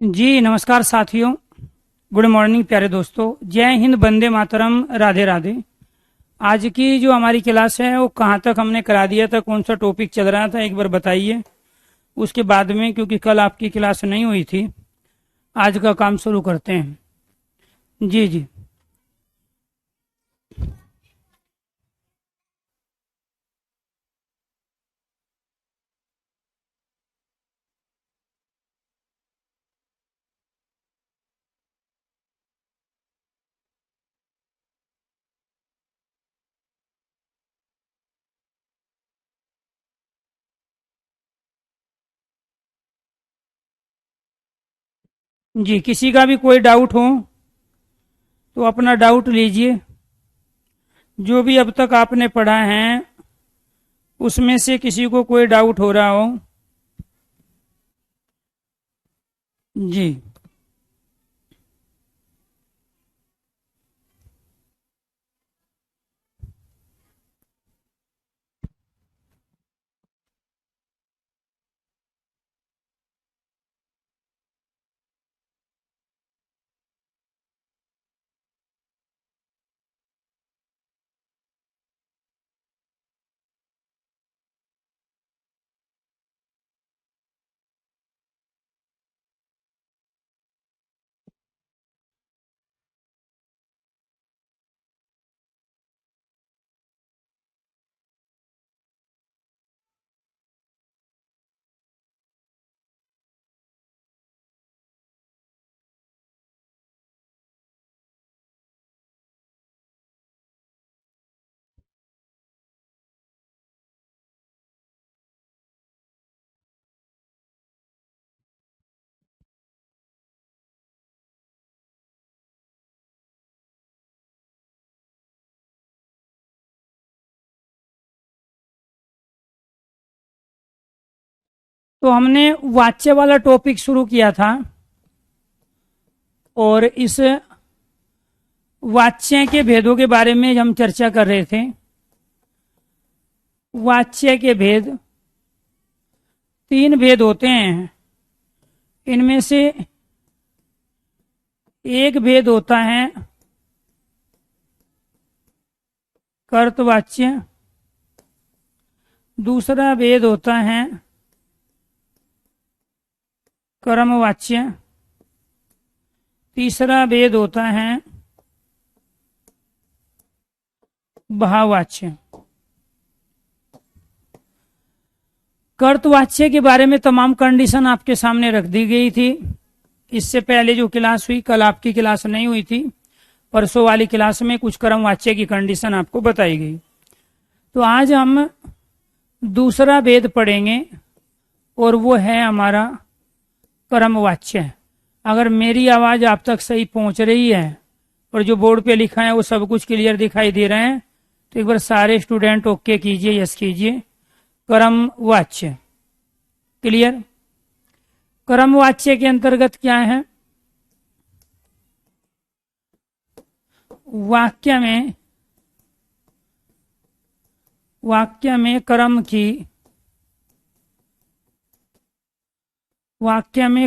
जी नमस्कार साथियों। Good morning प्यारे दोस्तों। जय हिंद, वंदे मातरम, राधे राधे। आज की जो हमारी क्लास है वो कहाँ तक हमने करा दिया था, कौन सा टॉपिक चल रहा था, एक बार बताइए। उसके बाद में, क्योंकि कल आपकी क्लास नहीं हुई थी, आज का काम शुरू करते हैं। जी जी। जी, किसी का भी कोई डाउट हो तो अपना डाउट लीजिए। जो भी अब तक आपने पढ़ा है उसमें से किसी को कोई डाउट हो रहा हो। जी। तो हमने वाच्य वाला टॉपिक शुरू किया था और इस वाच्य के भेदों के बारे में हम चर्चा कर रहे थे। वाच्य के भेद, तीन भेद होते हैं। इनमें से एक भेद होता है कर्तवाच्य, दूसरा भेद होता है कर्मवाच्य, तीसरा भेद होता है भाववाच्य। कर्तवाच्य के बारे में तमाम कंडीशन आपके सामने रख दी गई थी। इससे पहले जो क्लास हुई, कल आपकी क्लास नहीं हुई थी, परसों वाली क्लास में कुछ कर्मवाच्य की कंडीशन आपको बताई गई। तो आज हम दूसरा भेद पढ़ेंगे और वो है हमारा कर्मवाच्य। अगर मेरी आवाज आप तक सही पहुंच रही है और जो बोर्ड पे लिखा है वो सब कुछ क्लियर दिखाई दे रहे हैं तो एक बार सारे स्टूडेंट ओके कीजिए, यस कीजिए। कर्मवाच्य क्लियर। कर्मवाच्य के अंतर्गत क्या है? वाक्य में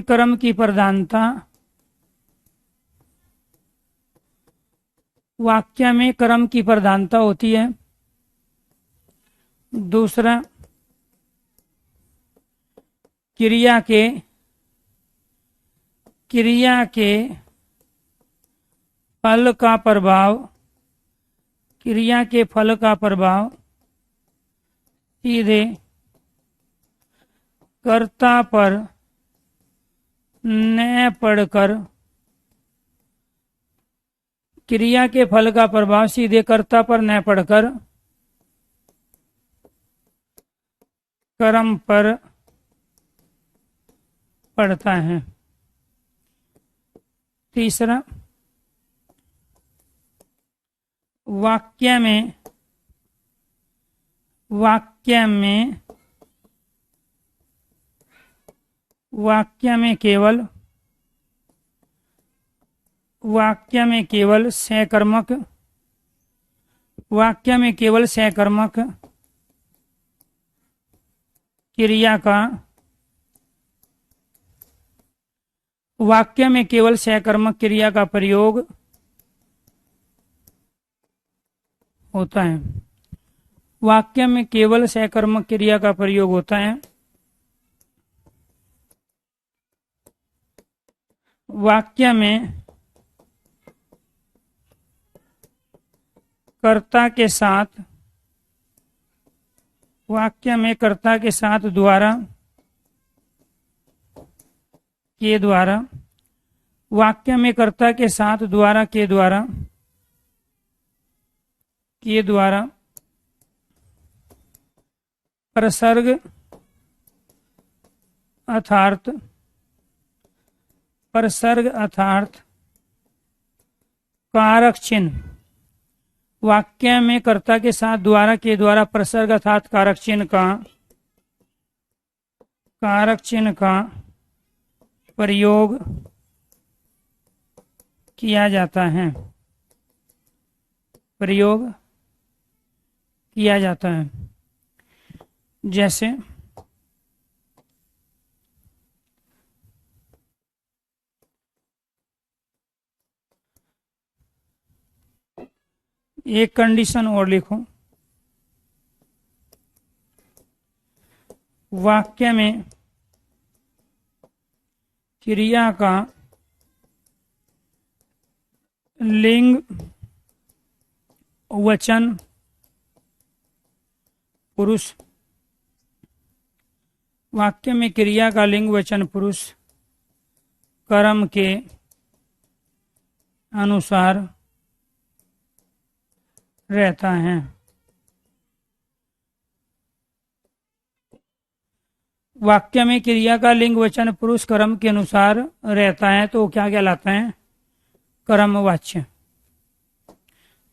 कर्म की प्रधानता, वाक्य में कर्म की प्रधानता होती है। दूसरा, क्रिया के फल का प्रभाव, क्रिया के फल का प्रभाव सीधे कर्ता पर न पड़कर, क्रिया के फल का प्रभाव सीधे कर्ता पर न पड़कर कर्म पर पड़ता है। तीसरा, वाक्य में केवल सकर्मक, क्रिया का वाक्य में केवल सहकर्मक क्रिया का प्रयोग होता है। वाक्य में केवल सहकर्मक क्रिया का प्रयोग होता है। वाक्य में कर्ता के साथ द्वारा के द्वारा वाक्य में कर्ता के साथ द्वारा के द्वारा प्रसर्ग अर्थात कारक चिन्ह। वाक्य में कर्ता के साथ द्वारा के द्वारा प्रसर्ग अर्थात कारक चिन्ह का प्रयोग किया जाता है। जैसे एक कंडीशन और लिखो। वाक्य में क्रिया का लिंग वचन पुरुष। वाक्य में क्रिया का लिंग वचन पुरुष कर्म के अनुसार रहता है। वाक्य में क्रिया का लिंग वचन पुरुष कर्म के अनुसार रहता है तो क्या कहलाता है? कर्मवाच्य।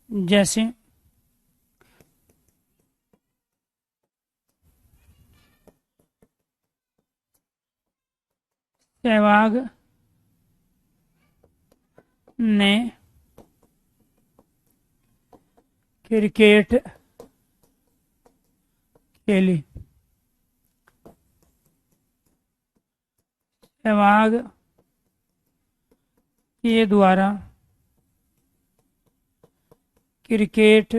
जैसे सहवाग ने क्रिकेट खेली। सहवाग के द्वारा क्रिकेट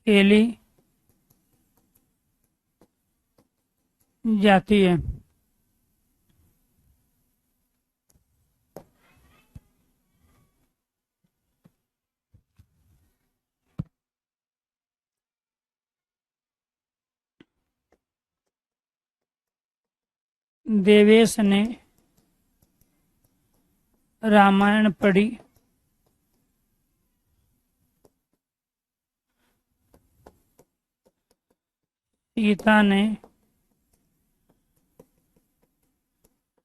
खेली जाती है। देवेश ने रामायण पढ़ी। सीता ने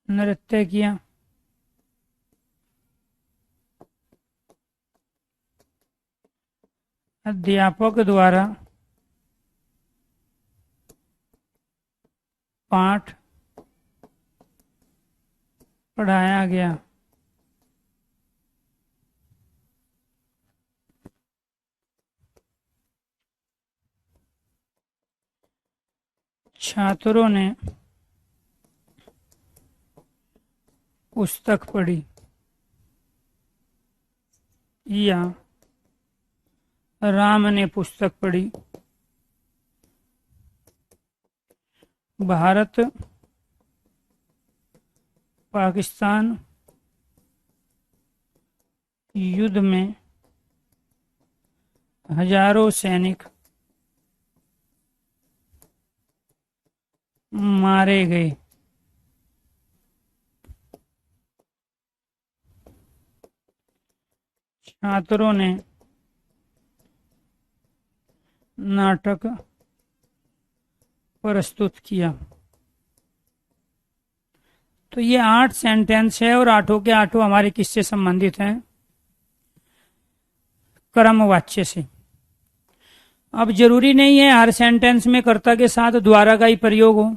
नृत्य किया। अध्यापक द्वारा पाठ पढ़ाया गया। छात्रों ने पुस्तक पढ़ी या राम ने पुस्तक पढ़ी। भारत पाकिस्तान युद्ध में हजारों सैनिक मारे गए। छात्रों ने नाटक प्रस्तुत किया। तो ये 8 सेंटेंस है और 8 के 8 हमारे किससे संबंधित हैं? कर्मवाच्य से। अब जरूरी नहीं है हर सेंटेंस में कर्ता के साथ द्वारा का ही प्रयोग हो।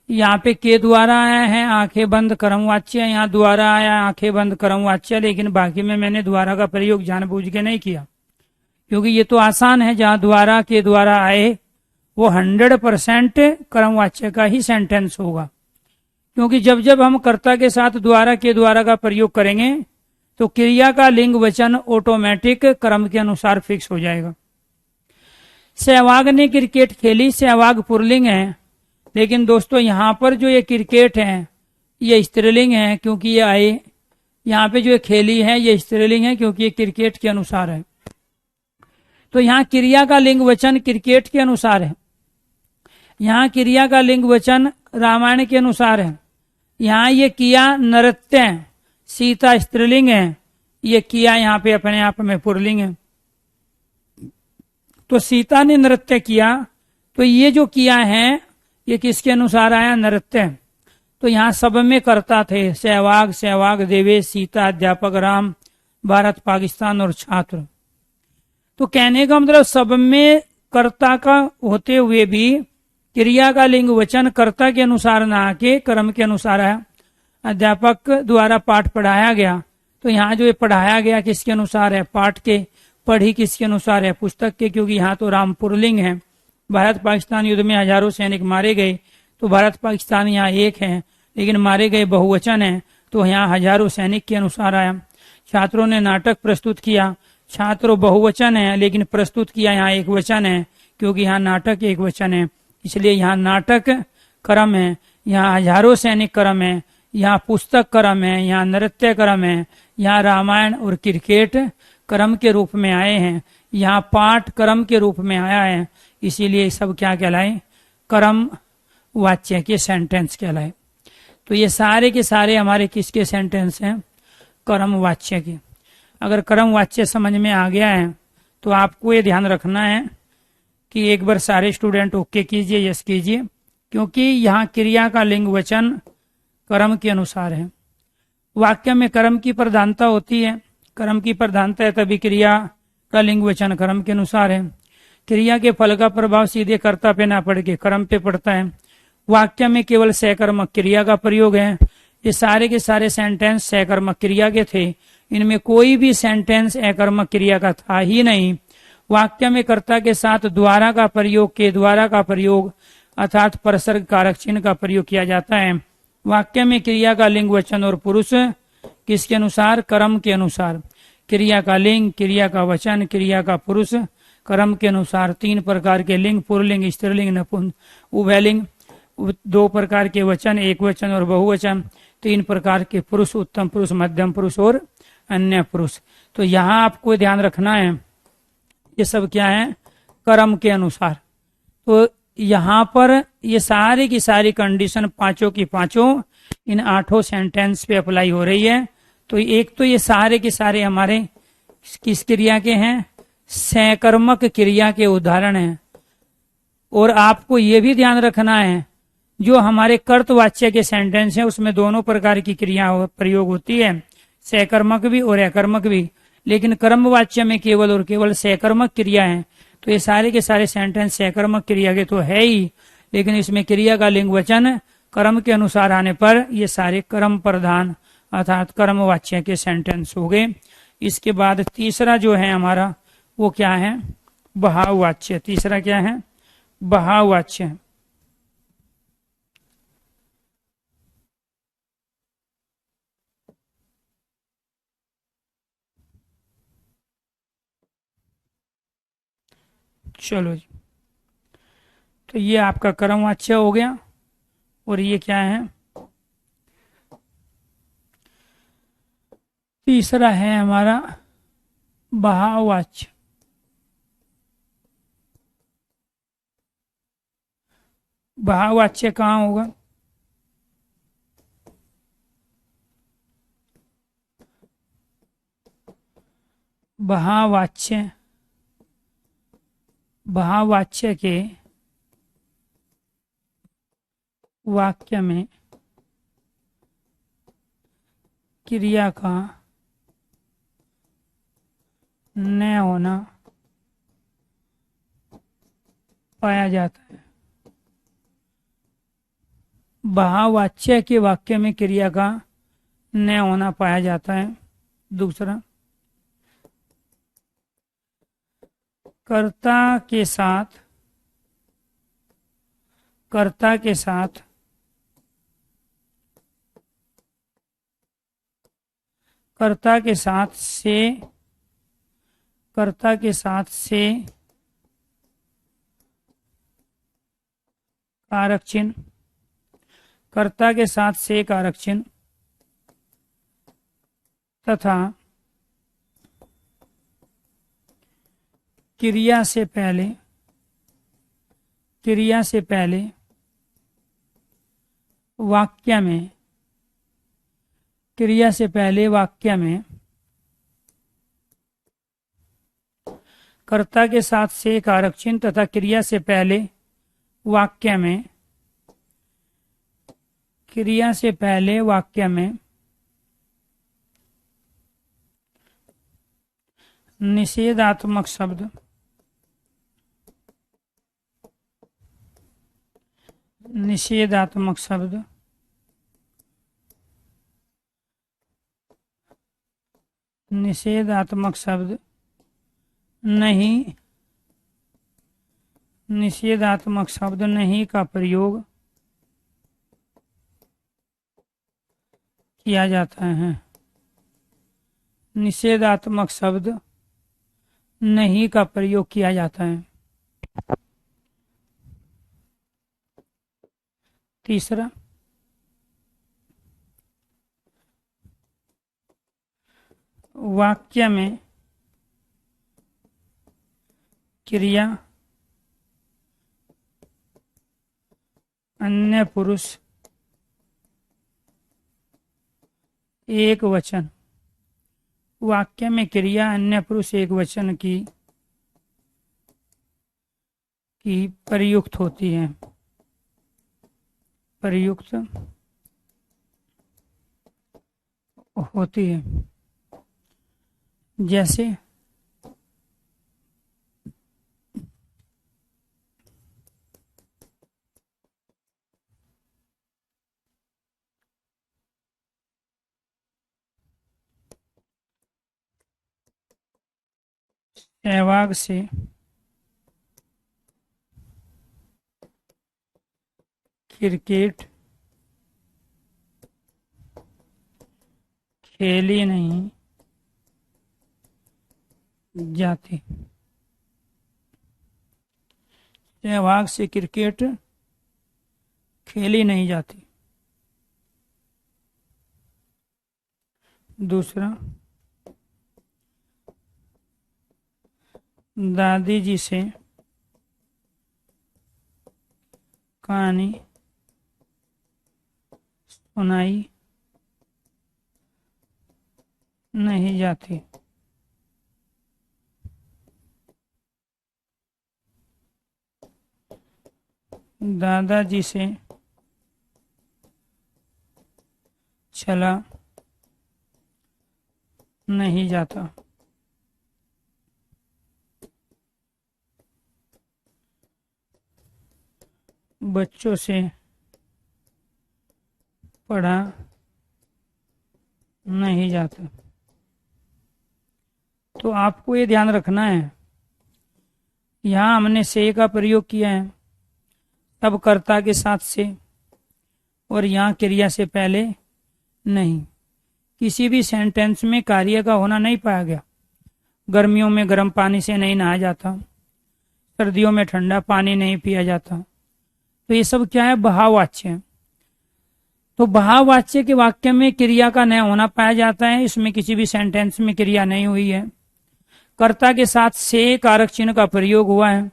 यहाँ पे के द्वारा आया है आंखें बंद कर्मवाच्य, यहाँ द्वारा आया आंखें बंद कर्मवाच्य, लेकिन बाकी में मैंने द्वारा का प्रयोग जानबूझ के नहीं किया क्योंकि ये तो आसान है। जहाँ द्वारा के द्वारा आए वो 100% कर्मवाच्य का ही सेंटेंस होगा। क्योंकि जब जब हम कर्ता के साथ द्वारा के द्वारा का प्रयोग करेंगे तो क्रिया का लिंग वचन ऑटोमेटिक क्रम के अनुसार फिक्स हो जाएगा। सहवाग ने क्रिकेट खेली, सहवाग पुरलिंग है, लेकिन दोस्तों यहाँ पर जो ये क्रिकेट है ये स्त्रीलिंग है, क्योंकि ये आए यहाँ पे जो खेली है ये स्त्रीलिंग है, क्योंकि ये क्रिकेट के अनुसार है। तो यहाँ क्रिया का लिंग वचन क्रिकेट के अनुसार है, यहाँ क्रिया का लिंग वचन रामायण के अनुसार है। यहाँ ये किया नृत्य है, सीता स्त्रीलिंग है, ये किया यहाँ पे अपने आप में पुरलिंग है। तो सीता ने नृत्य किया, तो ये जो किया है ये किसके अनुसार आया? नृत्य। तो यहाँ सब में कर्ता थे, सहवाग, सहवाग, देवेश, सीता, अध्यापक, राम, भारत, पाकिस्तान और छात्र। तो कहने का मतलब सब में कर्ता का होते हुए भी क्रिया का लिंग वचन कर्ता के अनुसार न आके कर्म के अनुसार आया। अध्यापक द्वारा पाठ पढ़ाया गया, तो यहाँ जो ये पढ़ाया गया किसके अनुसार है? पाठ के। पढ़ी किसके अनुसार है? पुस्तक के, क्योंकि यहाँ तो राम पुरलिंग है। भारत पाकिस्तान युद्ध में हजारों सैनिक मारे गए, तो भारत पाकिस्तान यहाँ एक है, लेकिन मारे गए बहुवचन है, तो यहाँ हजारों सैनिक के अनुसार आया। छात्रों ने नाटक प्रस्तुत किया, छात्रों बहुवचन है, लेकिन प्रस्तुत किया यहाँ एक वचन है, क्योंकि यहाँ नाटक एक वचन है, इसलिए यहाँ नाटक क्रम है, यहाँ हजारों सैनिक क्रम है, यहाँ पुस्तक क्रम है, यहाँ नृत्य क्रम है, यहाँ रामायण और क्रिकेट क्रम के रूप में आए हैं, यहाँ पाठ क्रम के रूप में आया है, इसीलिए सब क्या कहलाए? क्रम वाच्य के सेंटेंस कहलाए। तो ये सारे के सारे हमारे किसके सेंटेंस हैं? क्रम वाच्य के। अगर क्रम वाच्य समझ में आ गया है तो आपको ये ध्यान रखना है कि एक बार सारे स्टूडेंट ओके कीजिए, यस कीजिए, क्योंकि यहाँ क्रिया का लिंग वचन कर्म के अनुसार है। वाक्य में कर्म की प्रधानता होती है, कर्म की प्रधानता है तभी क्रिया का लिंग वचन कर्म के अनुसार है। क्रिया के फल का प्रभाव सीधे कर्ता पे ना पड़ के कर्म पे पड़ता है। वाक्य में केवल सहकर्मक क्रिया का प्रयोग है। ये सारे के सारे सेंटेंस सहकर्मक क्रिया के थे, इनमें कोई भी सेंटेंस अकर्मक क्रिया का था ही नहीं। वाक्य में कर्ता के साथ द्वारा का प्रयोग, के द्वारा का प्रयोग अर्थात परसर्ग कारक चिन्ह का प्रयोग किया जाता है। वाक्य में क्रिया का लिंग वचन और पुरुष किसके अनुसार? कर्म के अनुसार। क्रिया का लिंग, क्रिया का वचन, क्रिया का पुरुष कर्म के अनुसार। 3 प्रकार के लिंग, पुरलिंग, स्त्रीलिंग, नपुंसक, उभयलिंग। 2 प्रकार के वचन, एक वचन और बहुवचन। 3 प्रकार के पुरुष, उत्तम पुरुष, मध्यम पुरुष और अन्य पुरुष। तो यहाँ आपको ध्यान रखना है ये सब क्या है? कर्म के अनुसार। तो यहाँ पर ये सारी की सारी कंडीशन पांचों की पांचों इन 8 सेंटेंस पे अप्लाई हो रही है। तो एक तो ये सारे के सारे हमारे किस क्रिया के हैं? सहकर्मक क्रिया के उदाहरण हैं। और आपको ये भी ध्यान रखना है जो हमारे कर्तवाच्य के सेंटेंस हैं उसमें दोनों प्रकार की क्रिया प्रयोग होती है, सहकर्मक भी और अकर्मक भी। लेकिन कर्मवाच्य में केवल और केवल सहकर्मक क्रिया है। तो ये सारे के सारे सेंटेंस सहकर्मक क्रिया के तो है ही, लेकिन इसमें क्रिया का लिंग वचन कर्म के अनुसार आने पर ये सारे कर्म प्रधान अर्थात कर्मवाच्य के सेंटेंस हो गए। इसके बाद तीसरा जो है हमारा वो क्या है? भाववाच्य। तीसरा क्या है? भाववाच्य। चलो जी, तो ये आपका कर्मवाच्य हो गया। और ये क्या है? तीसरा है हमारा भाववाच्य। भाववाच्य कहाँ होगा? भाववाच्य, भाववाच्य के वाक्य में क्रिया का न होना पाया जाता है। भाववाच्य के वाक्य में क्रिया का न होना पाया जाता है। दूसरा, कर्ता के साथ कर्ता के साथ से कारक चिन्ह, कर्ता के साथ से कारक चिन्ह तथा क्रिया से पहले वाक्य में, क्रिया से पहले वाक्य में कर्ता के साथ से कारक चिन्ह तथा क्रिया से पहले वाक्य में, क्रिया से पहले वाक्य में निषेधात्मक शब्द, निषेधात्मक शब्द निषेधात्मक शब्द नहीं, निषेधात्मक शब्द नहीं का प्रयोग किया जाता है। निषेधात्मक शब्द नहीं का प्रयोग किया जाता है। तीसरा, वाक्य में क्रिया अन्य पुरुष एक वचन, वाक्य में क्रिया अन्य पुरुष एक वचन की प्रयुक्त होती है, प्रयुक्त होती है। जैसे सहवाग से क्रिकेट खेली नहीं जाती, सहवाग से क्रिकेट खेली नहीं जाती। दूसरा, दादी जी से कहानी सुनाई नहीं जाती। दादाजी से चला नहीं जाता। बच्चों से पढ़ा नहीं जाता। तो आपको ये ध्यान रखना है, यहाँ हमने से का प्रयोग किया है तब कर्ता के साथ से, और यहाँ क्रिया से पहले नहीं। किसी भी सेंटेंस में कार्य का होना नहीं पाया गया। गर्मियों में गर्म पानी से नहीं नहाया जाता, सर्दियों में ठंडा पानी नहीं पिया जाता। तो ये सब क्या है? भाववाच्य है। तो भाववाच्य के वाक्य में क्रिया का न होना पाया जाता है। इसमें किसी भी सेंटेंस में क्रिया नहीं हुई है। कर्ता के साथ से कारक चिन्ह का प्रयोग हुआ है।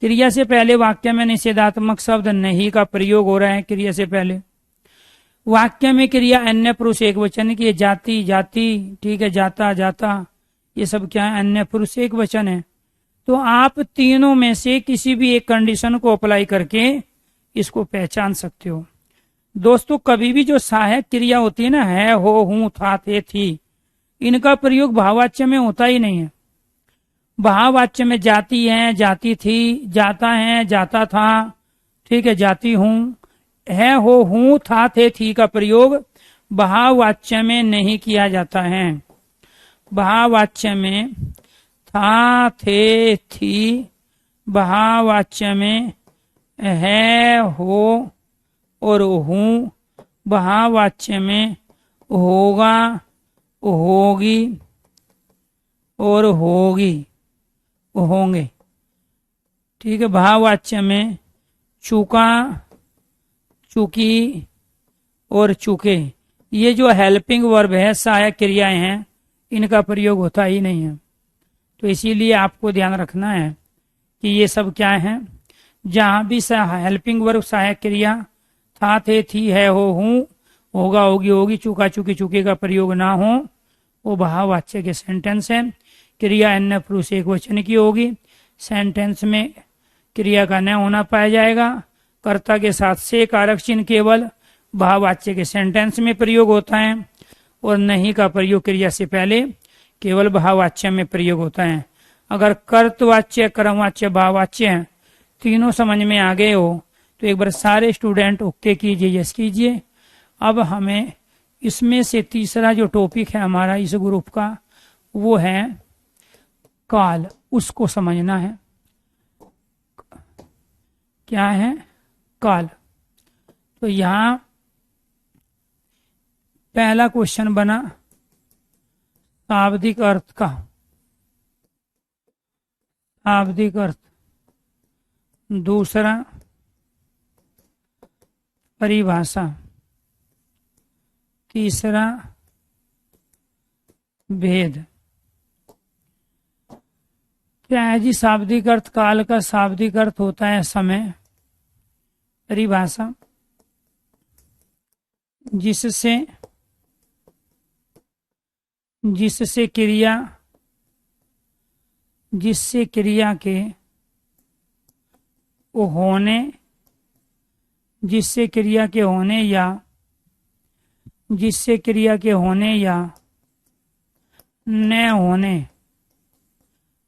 क्रिया से पहले वाक्य में निषेधात्मक शब्द नहीं का प्रयोग हो रहा है। क्रिया से पहले वाक्य में क्रिया अन्य पुरुष एक वचन की, जाति जाति, ठीक है, जाता जाता, ये सब क्या है? अन्य पुरुष एक वचन है। तो आप तीनों में से किसी भी एक कंडीशन को अप्लाई करके इसको पहचान सकते हो। दोस्तों, कभी भी जो सहायक क्रिया होती है ना, है, हो, हूं, था, थे, थी, इनका प्रयोग भाववाच्य में होता ही नहीं है। भाववाच्य में जाती है, जाती थी, जाता है, जाता था, ठीक है, जाती हूं, है, हो, हूं, था, थे, थी का प्रयोग भाववाच्य में नहीं किया जाता है। भाववाच्य में था, थे, थी, भाववाच्य में है, हो और हूं, भाववाच्य में होगा होगी और होगी, होंगे। ठीक है। भाववाच्य में चूका, चूकी और चूके, ये जो हेल्पिंग वर्ब है, सहायक क्रियाएं हैं, इनका प्रयोग होता ही नहीं है। तो इसीलिए आपको ध्यान रखना है कि ये सब क्या है। जहां भी हेल्पिंग वर्ब, सहायक क्रिया, था, थे, थी, है, हो, हूं, होगा, होगी, होगी, चूका, चूकी, चूके का प्रयोग ना हो, वो भाववाच्य के सेंटेंस है। क्रिया अन्य पुरुष एक वचन की होगी। सेंटेंस में क्रिया का न होना पाया जाएगा। कर्ता के साथ से कारक चिन्ह केवल भाववाच्य के सेंटेंस में प्रयोग होता है और नहीं का प्रयोग क्रिया से पहले केवल भाववाच्य में प्रयोग होता है। अगर कर्तवाच्य, कर्मवाच्य, भाववाच्य तीनों समझ में आ गए हो तो एक बार सारे स्टूडेंट ओके कीजिए, यस कीजिए। अब हमें इसमें से तीसरा जो टॉपिक है हमारा इस ग्रुप का, वो है काल। उसको समझना है। क्या है? काल। तो यहां पहला क्वेश्चन बना शाब्दिक अर्थ का। शाब्दिक अर्थ। दूसरा परिभाषा। तीसरा भेद। क्या है जी शाब्दिक अर्थ? काल का शाब्दिक अर्थ होता है समय। परिभाषा, जिससे क्रिया के होने, जिससे क्रिया के होने या न होने,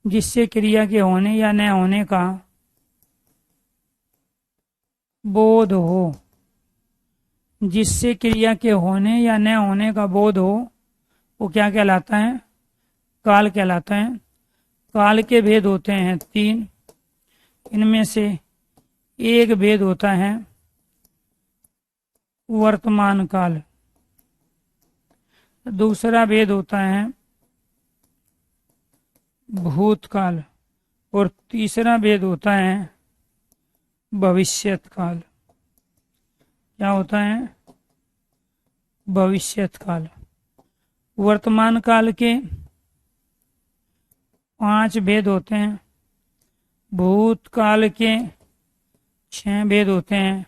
जिससे क्रिया के होने या न होने का बोध हो, जिससे क्रिया के होने या न होने का बोध हो, वो क्या कहलाता है? काल कहलाता है। काल के भेद होते हैं 3। इनमें से एक भेद होता है वर्तमान काल, दूसरा भेद होता है भूतकाल और तीसरा भेद होता है भविष्यत काल। क्या होता है? भविष्यत काल। वर्तमान काल के 5 भेद होते हैं, भूतकाल के 6 भेद होते हैं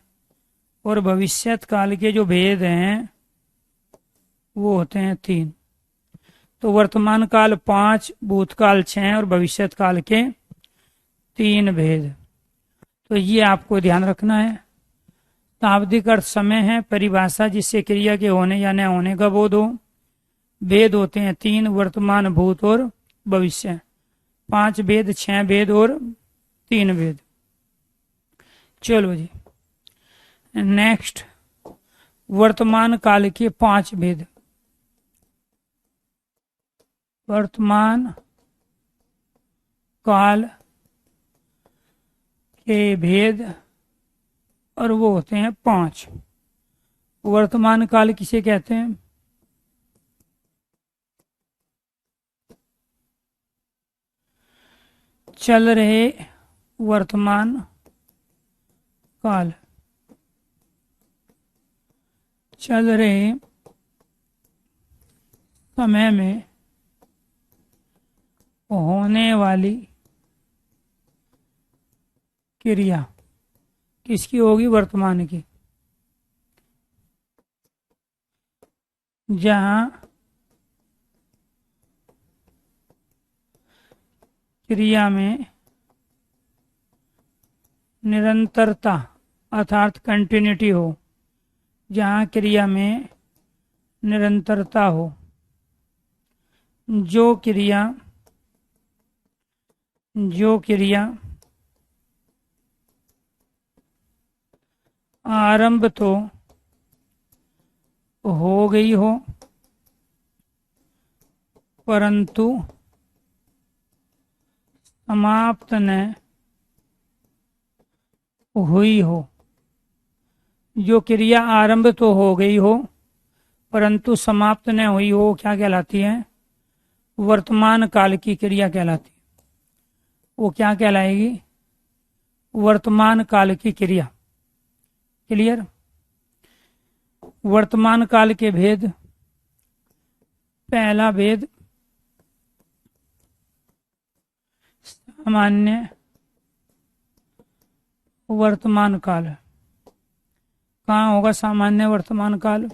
और भविष्यत काल के जो भेद हैं वो होते हैं 3। तो वर्तमान काल 5, भूतकाल 6 और भविष्यत काल के 3 भेद। तो ये आपको ध्यान रखना है। शाब्दिक अर्थ समय है। परिभाषा, जिससे क्रिया के होने या न होने का बोध हो। भेद होते हैं 3, वर्तमान, भूत और भविष्य। 5 भेद, 6 भेद और 3 भेद। चलो जी, नेक्स्ट वर्तमान काल के 5 भेद। वर्तमान काल के भेद, और वो होते हैं 5। वर्तमान काल किसे कहते हैं? चल रहे वर्तमान काल, चल रहे समय में होने वाली क्रिया किसकी होगी? वर्तमान की। जहां क्रिया में निरंतरता अर्थात कंटिन्यूटी हो, जहां क्रिया में निरंतरता हो, जो क्रिया आरंभ तो हो गई हो परंतु समाप्त न हुई हो। जो क्रिया आरंभ तो हो गई हो परंतु समाप्त न हुई हो, क्या कहलाती है? वर्तमान काल की क्रिया कहलाती है। वो क्या कहलाएगी? वर्तमान काल की क्रिया। क्लियर? वर्तमान काल के भेद। पहला भेद सामान्य वर्तमान काल। कहाँ होगा सामान्य वर्तमान काल?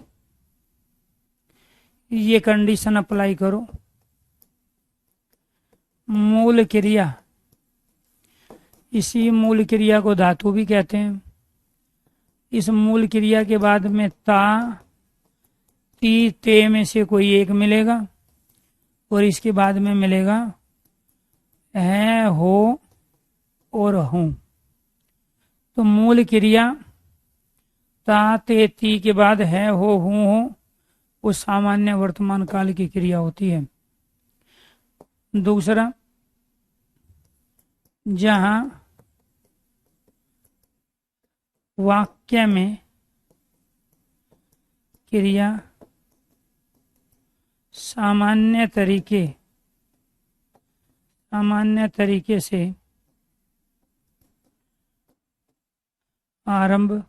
ये कंडीशन अप्लाई करो। मूल क्रिया, इसी मूल क्रिया को धातु भी कहते हैं। इस मूल क्रिया के बाद में ता, ती, ते में से कोई एक मिलेगा और इसके बाद में मिलेगा है, हो और हूं। तो मूल क्रिया ता, ते, ती के बाद है, हो, हूं हो, वो सामान्य वर्तमान काल की क्रिया होती है। दूसरा, जहां वाक्य में क्रिया सामान्य तरीके से आरंभ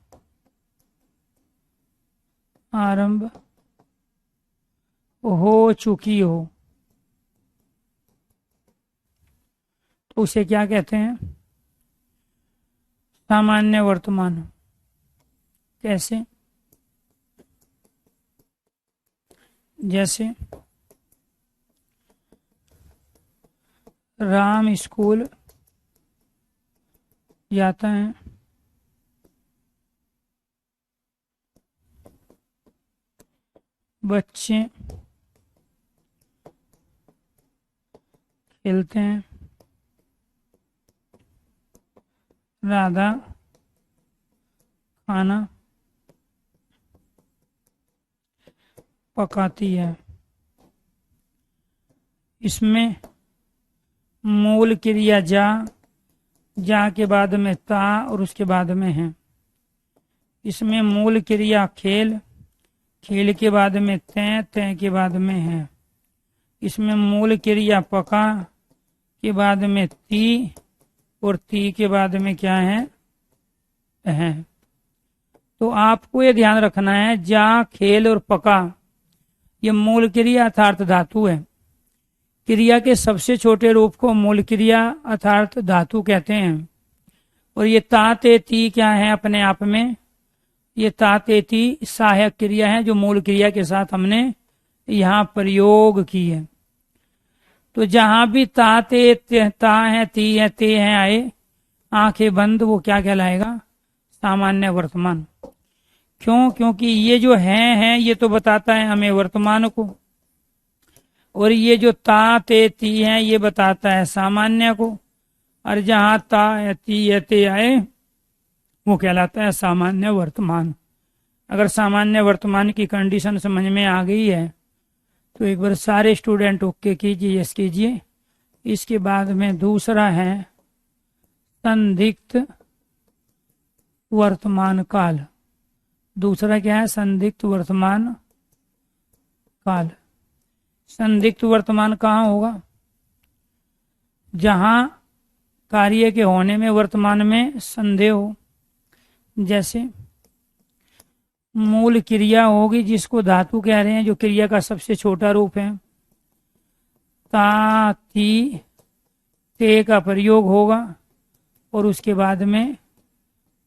हो चुकी हो, तो उसे क्या कहते हैं? सामान्य वर्तमान। कैसे? जैसे राम स्कूल जाता है, बच्चे खेलते हैं, राधा खाना पकाती है। इसमें मूल क्रिया जा के बाद में ता और उसके बाद में है। इसमें मूल क्रिया खेल के बाद में तय के बाद में है। इसमें मूल क्रिया पका के बाद में ती और ती के बाद में क्या है? तो आपको ये ध्यान रखना है, जा, खेल और पका ये मूल क्रिया अर्थात धातु है। क्रिया के सबसे छोटे रूप को मूल क्रिया अर्थात धातु कहते हैं। और ये ता, ते, ती क्या है अपने आप में? ये ता, ते, ती सहायक क्रिया है जो मूल क्रिया के साथ हमने यहाँ प्रयोग की है। तो जहां भी ता, ते, ता है, ती है, ते है आए, आंखें बंद, वो क्या कहलाएगा? सामान्य वर्तमान। क्यों? क्योंकि ये जो है ये तो बताता है हमें वर्तमान को, और ये जो ता, ते, ती है ये बताता है सामान्य को। और जहां ता है, ती है, ते आए, वो कहलाता है सामान्य वर्तमान। अगर सामान्य वर्तमान की कंडीशन समझ में आ गई है तो एक बार सारे स्टूडेंट ओके कीजिए, यस कीजिए। इसके बाद में दूसरा है संदिग्ध वर्तमान काल। दूसरा क्या है? संदिग्ध वर्तमान काल। संदिग्ध वर्तमान कहाँ होगा? जहां कार्य के होने में वर्तमान में संदेह हो। जैसे मूल क्रिया होगी जिसको धातु कह रहे हैं, जो क्रिया का सबसे छोटा रूप है। ता, ती, ते का प्रयोग होगा और उसके बाद में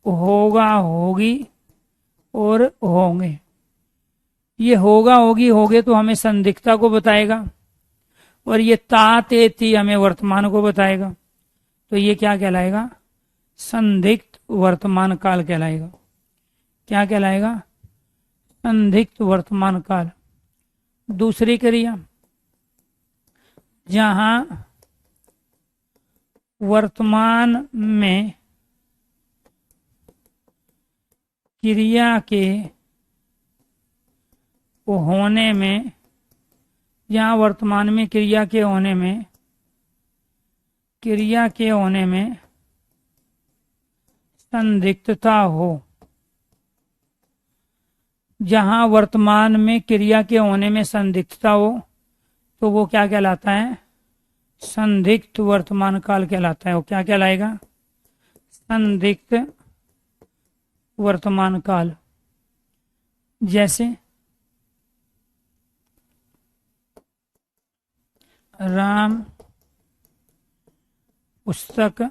होगा, होगी और होंगे। ये होगा, होगी, होगे तो हमें संदिग्धता को बताएगा और ये ता, ते, ती हमें वर्तमान को बताएगा। तो ये क्या कहलाएगा? संदिग्ध वर्तमान काल कहलाएगा। क्या कहलाएगा? संदिग्ध वर्तमान काल। दूसरी क्रिया, जहां वर्तमान में क्रिया के होने में, जहां वर्तमान में क्रिया के होने में संदिग्धता हो, जहां वर्तमान में क्रिया के होने में संदिग्धता हो तो वो क्या कहलाता है? संदिग्ध वर्तमान काल कहलाता है। वो क्या कहलाएगा? संदिग्ध वर्तमान काल। जैसे राम पुस्तक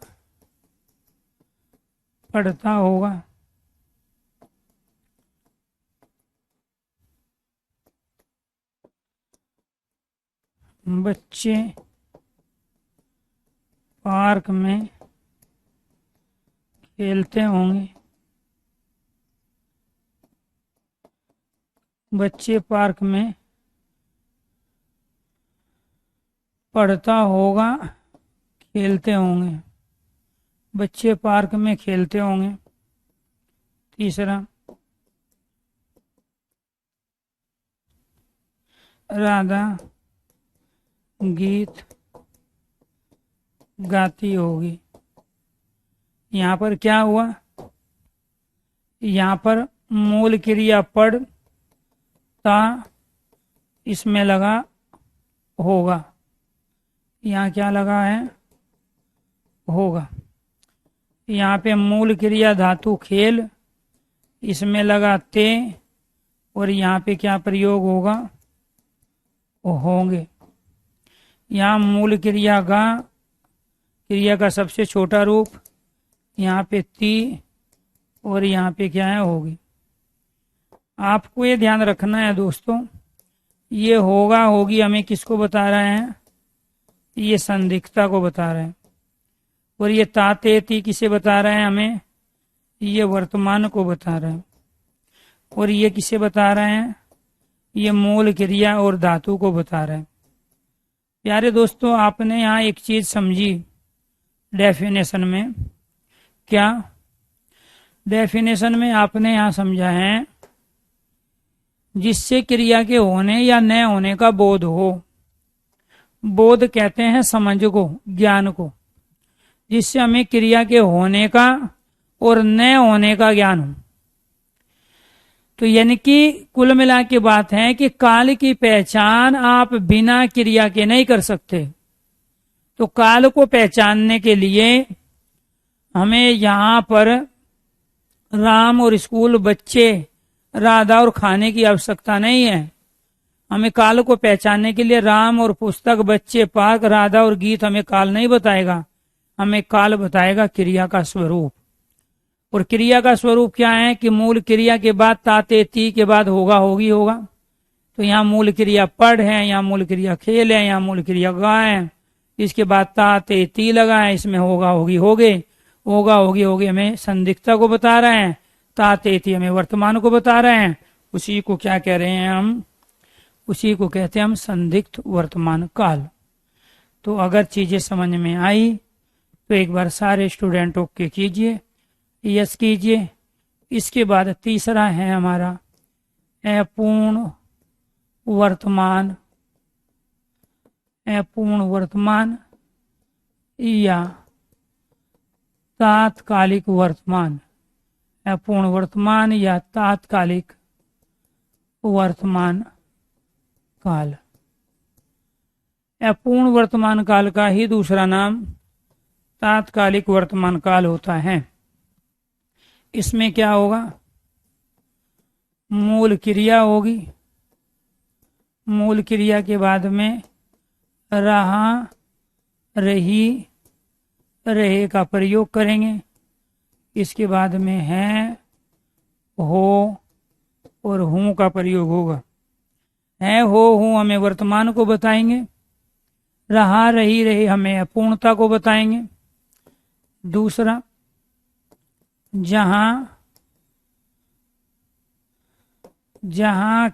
पढ़ता होगा। बच्चे पार्क में खेलते होंगे। बच्चे पार्क में पढ़ता होगा, खेलते होंगे। बच्चे पार्क में खेलते होंगे। तीसरा, राधा गीत गाती होगी। यहाँ पर क्या हुआ? यहाँ पर मूल क्रिया पढ़ ता इसमें लगा होगा। यहाँ क्या लगा है? होगा। यहाँ पे मूल क्रिया धातु खेल, इसमें लगा ते, और यहाँ पे क्या प्रयोग होगा? होंगे। यहाँ मूल क्रिया गा, क्रिया का सबसे छोटा रूप, यहाँ पे ती, और यहाँ पे क्या है? होगी। आपको ये ध्यान रखना है दोस्तों, ये होगा होगी हमें किसको बता रहे हैं? ये संदिग्धता को बता रहे हैं। और ये ताते ती किसे बता रहे हैं हमें? ये वर्तमान को बता रहे हैं। और ये किसे बता रहे हैं? ये मूल क्रिया और धातु को बता रहे हैं। प्यारे दोस्तों, आपने यहाँ एक चीज समझी डेफिनेशन में। क्या? डेफिनेशन में आपने यहाँ समझा है जिससे क्रिया के होने या न होने का बोध हो। बोध कहते हैं समझ को, ज्ञान को, जिससे हमें क्रिया के होने का और न होने का ज्ञान हो। तो यानी कि कुल मिला के बात है कि काल की पहचान आप बिना क्रिया के नहीं कर सकते। तो काल को पहचानने के लिए हमें यहाँ पर राम और स्कूल, बच्चे, राधा और खाने की आवश्यकता नहीं है। हमें काल को पहचानने के लिए राम और पुस्तक, बच्चे, पार्क, राधा और गीत हमें काल नहीं बताएगा। हमें काल बताएगा क्रिया का स्वरूप। और क्रिया का स्वरूप क्या है? कि मूल क्रिया के बाद ताते ती के बाद होगा होगी होगा। तो यहाँ मूल क्रिया पढ़ है, यहाँ मूल क्रिया खेल है, यहाँ मूल क्रिया गा है, इसके बाद ताते ती लगा है, इसमें होगा होगी होगे। होगा होगी होगी हमें संदिग्धता को बता रहे हैं, ताते ती हमें वर्तमान को बता रहे हैं। उसी को क्या कह रहे हैं हम? उसी को कहते हैं हम संदिग्ध वर्तमान काल। तो अगर चीजें समझ में आई तो एक बार सारे स्टूडेंट ओके कीजिए, यस कीजिए। इसके बाद तीसरा है हमारा अपूर्ण वर्तमान। अपूर्ण वर्तमान या तात्कालिक वर्तमान। अपूर्ण वर्तमान या तात्कालिक वर्तमान काल। अपूर्ण वर्तमान काल का ही दूसरा नाम तात्कालिक वर्तमान काल होता है। इसमें क्या होगा? मूल क्रिया होगी, मूल क्रिया के बाद में रहा, रही, रहे का प्रयोग करेंगे। इसके बाद में है, हो और हूं का प्रयोग होगा। है, हो, हूं हमें वर्तमान को बताएंगे। रहा, रही, रहे हमें अपूर्णता को बताएंगे। दूसरा, जहां जहां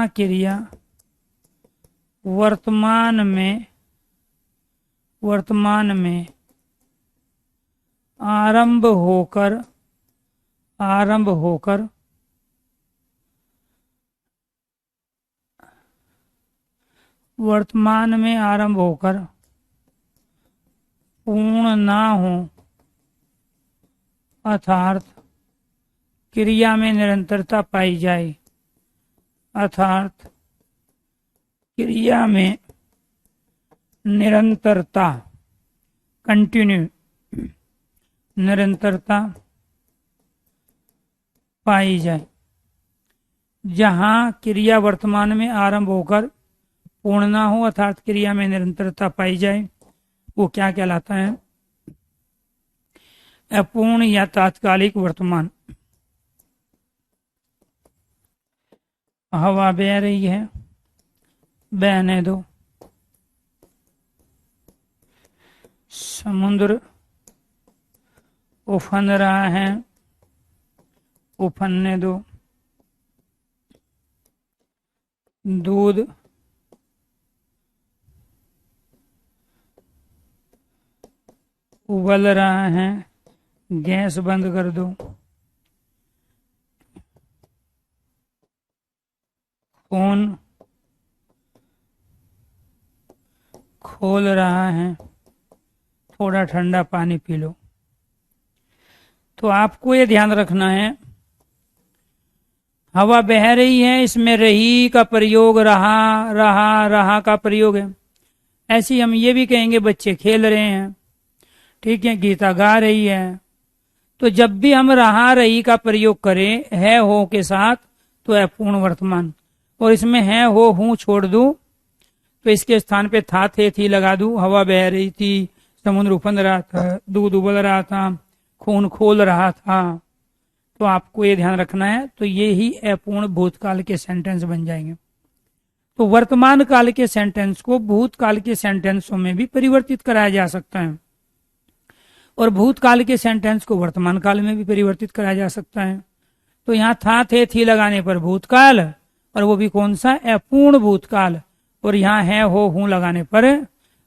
क्रिया वर्तमान में आरंभ होकर वर्तमान में आरंभ होकर पूर्ण ना हो, अर्थात क्रिया में निरंतरता पाई जाए, अर्थात क्रिया में निरंतरता, कंटिन्यू निरंतरता पाई जाए। जहां क्रिया वर्तमान में आरंभ होकर पूर्ण ना हो, अर्थात क्रिया में निरंतरता पाई जाए, वो क्या कहलाता है? अपूर्ण या तात्कालिक वर्तमान। हवा बह रही है, बहने दो। समुद्र उफन रहा है, उफनने दो। दूध उबल रहा है, गैस बंद कर दो। खून खोल रहा है, थोड़ा ठंडा पानी पी लो। तो आपको ये ध्यान रखना है, हवा बह रही है, इसमें रही का प्रयोग, रहा का प्रयोग है। ऐसे ही हम ये भी कहेंगे बच्चे खेल रहे हैं, ठीक है, गीता गा रही है। तो जब भी हम रहा रही का प्रयोग करें है हो के साथ तो है पूर्ण वर्तमान, और इसमें है हो हूं छोड़ दूं तो इसके स्थान पे था थे थी लगा दूं। हवा बह रही थी, समुद्र उफन रहा था, दूध उबल रहा था, खून खोल रहा था। तो आपको ये ध्यान रखना है। तो ये ही अपूर्ण भूतकाल के सेंटेंस बन जाएंगे। तो वर्तमान काल के सेंटेंस को भूतकाल के सेंटेंसों में भी परिवर्तित कराया जा सकता है, और भूतकाल के सेंटेंस को वर्तमान काल में भी परिवर्तित कराया जा सकता है। तो यहाँ था थे थी लगाने पर भूतकाल, और वो भी कौन सा? अपूर्ण भूतकाल। और यहाँ है हो हूं लगाने पर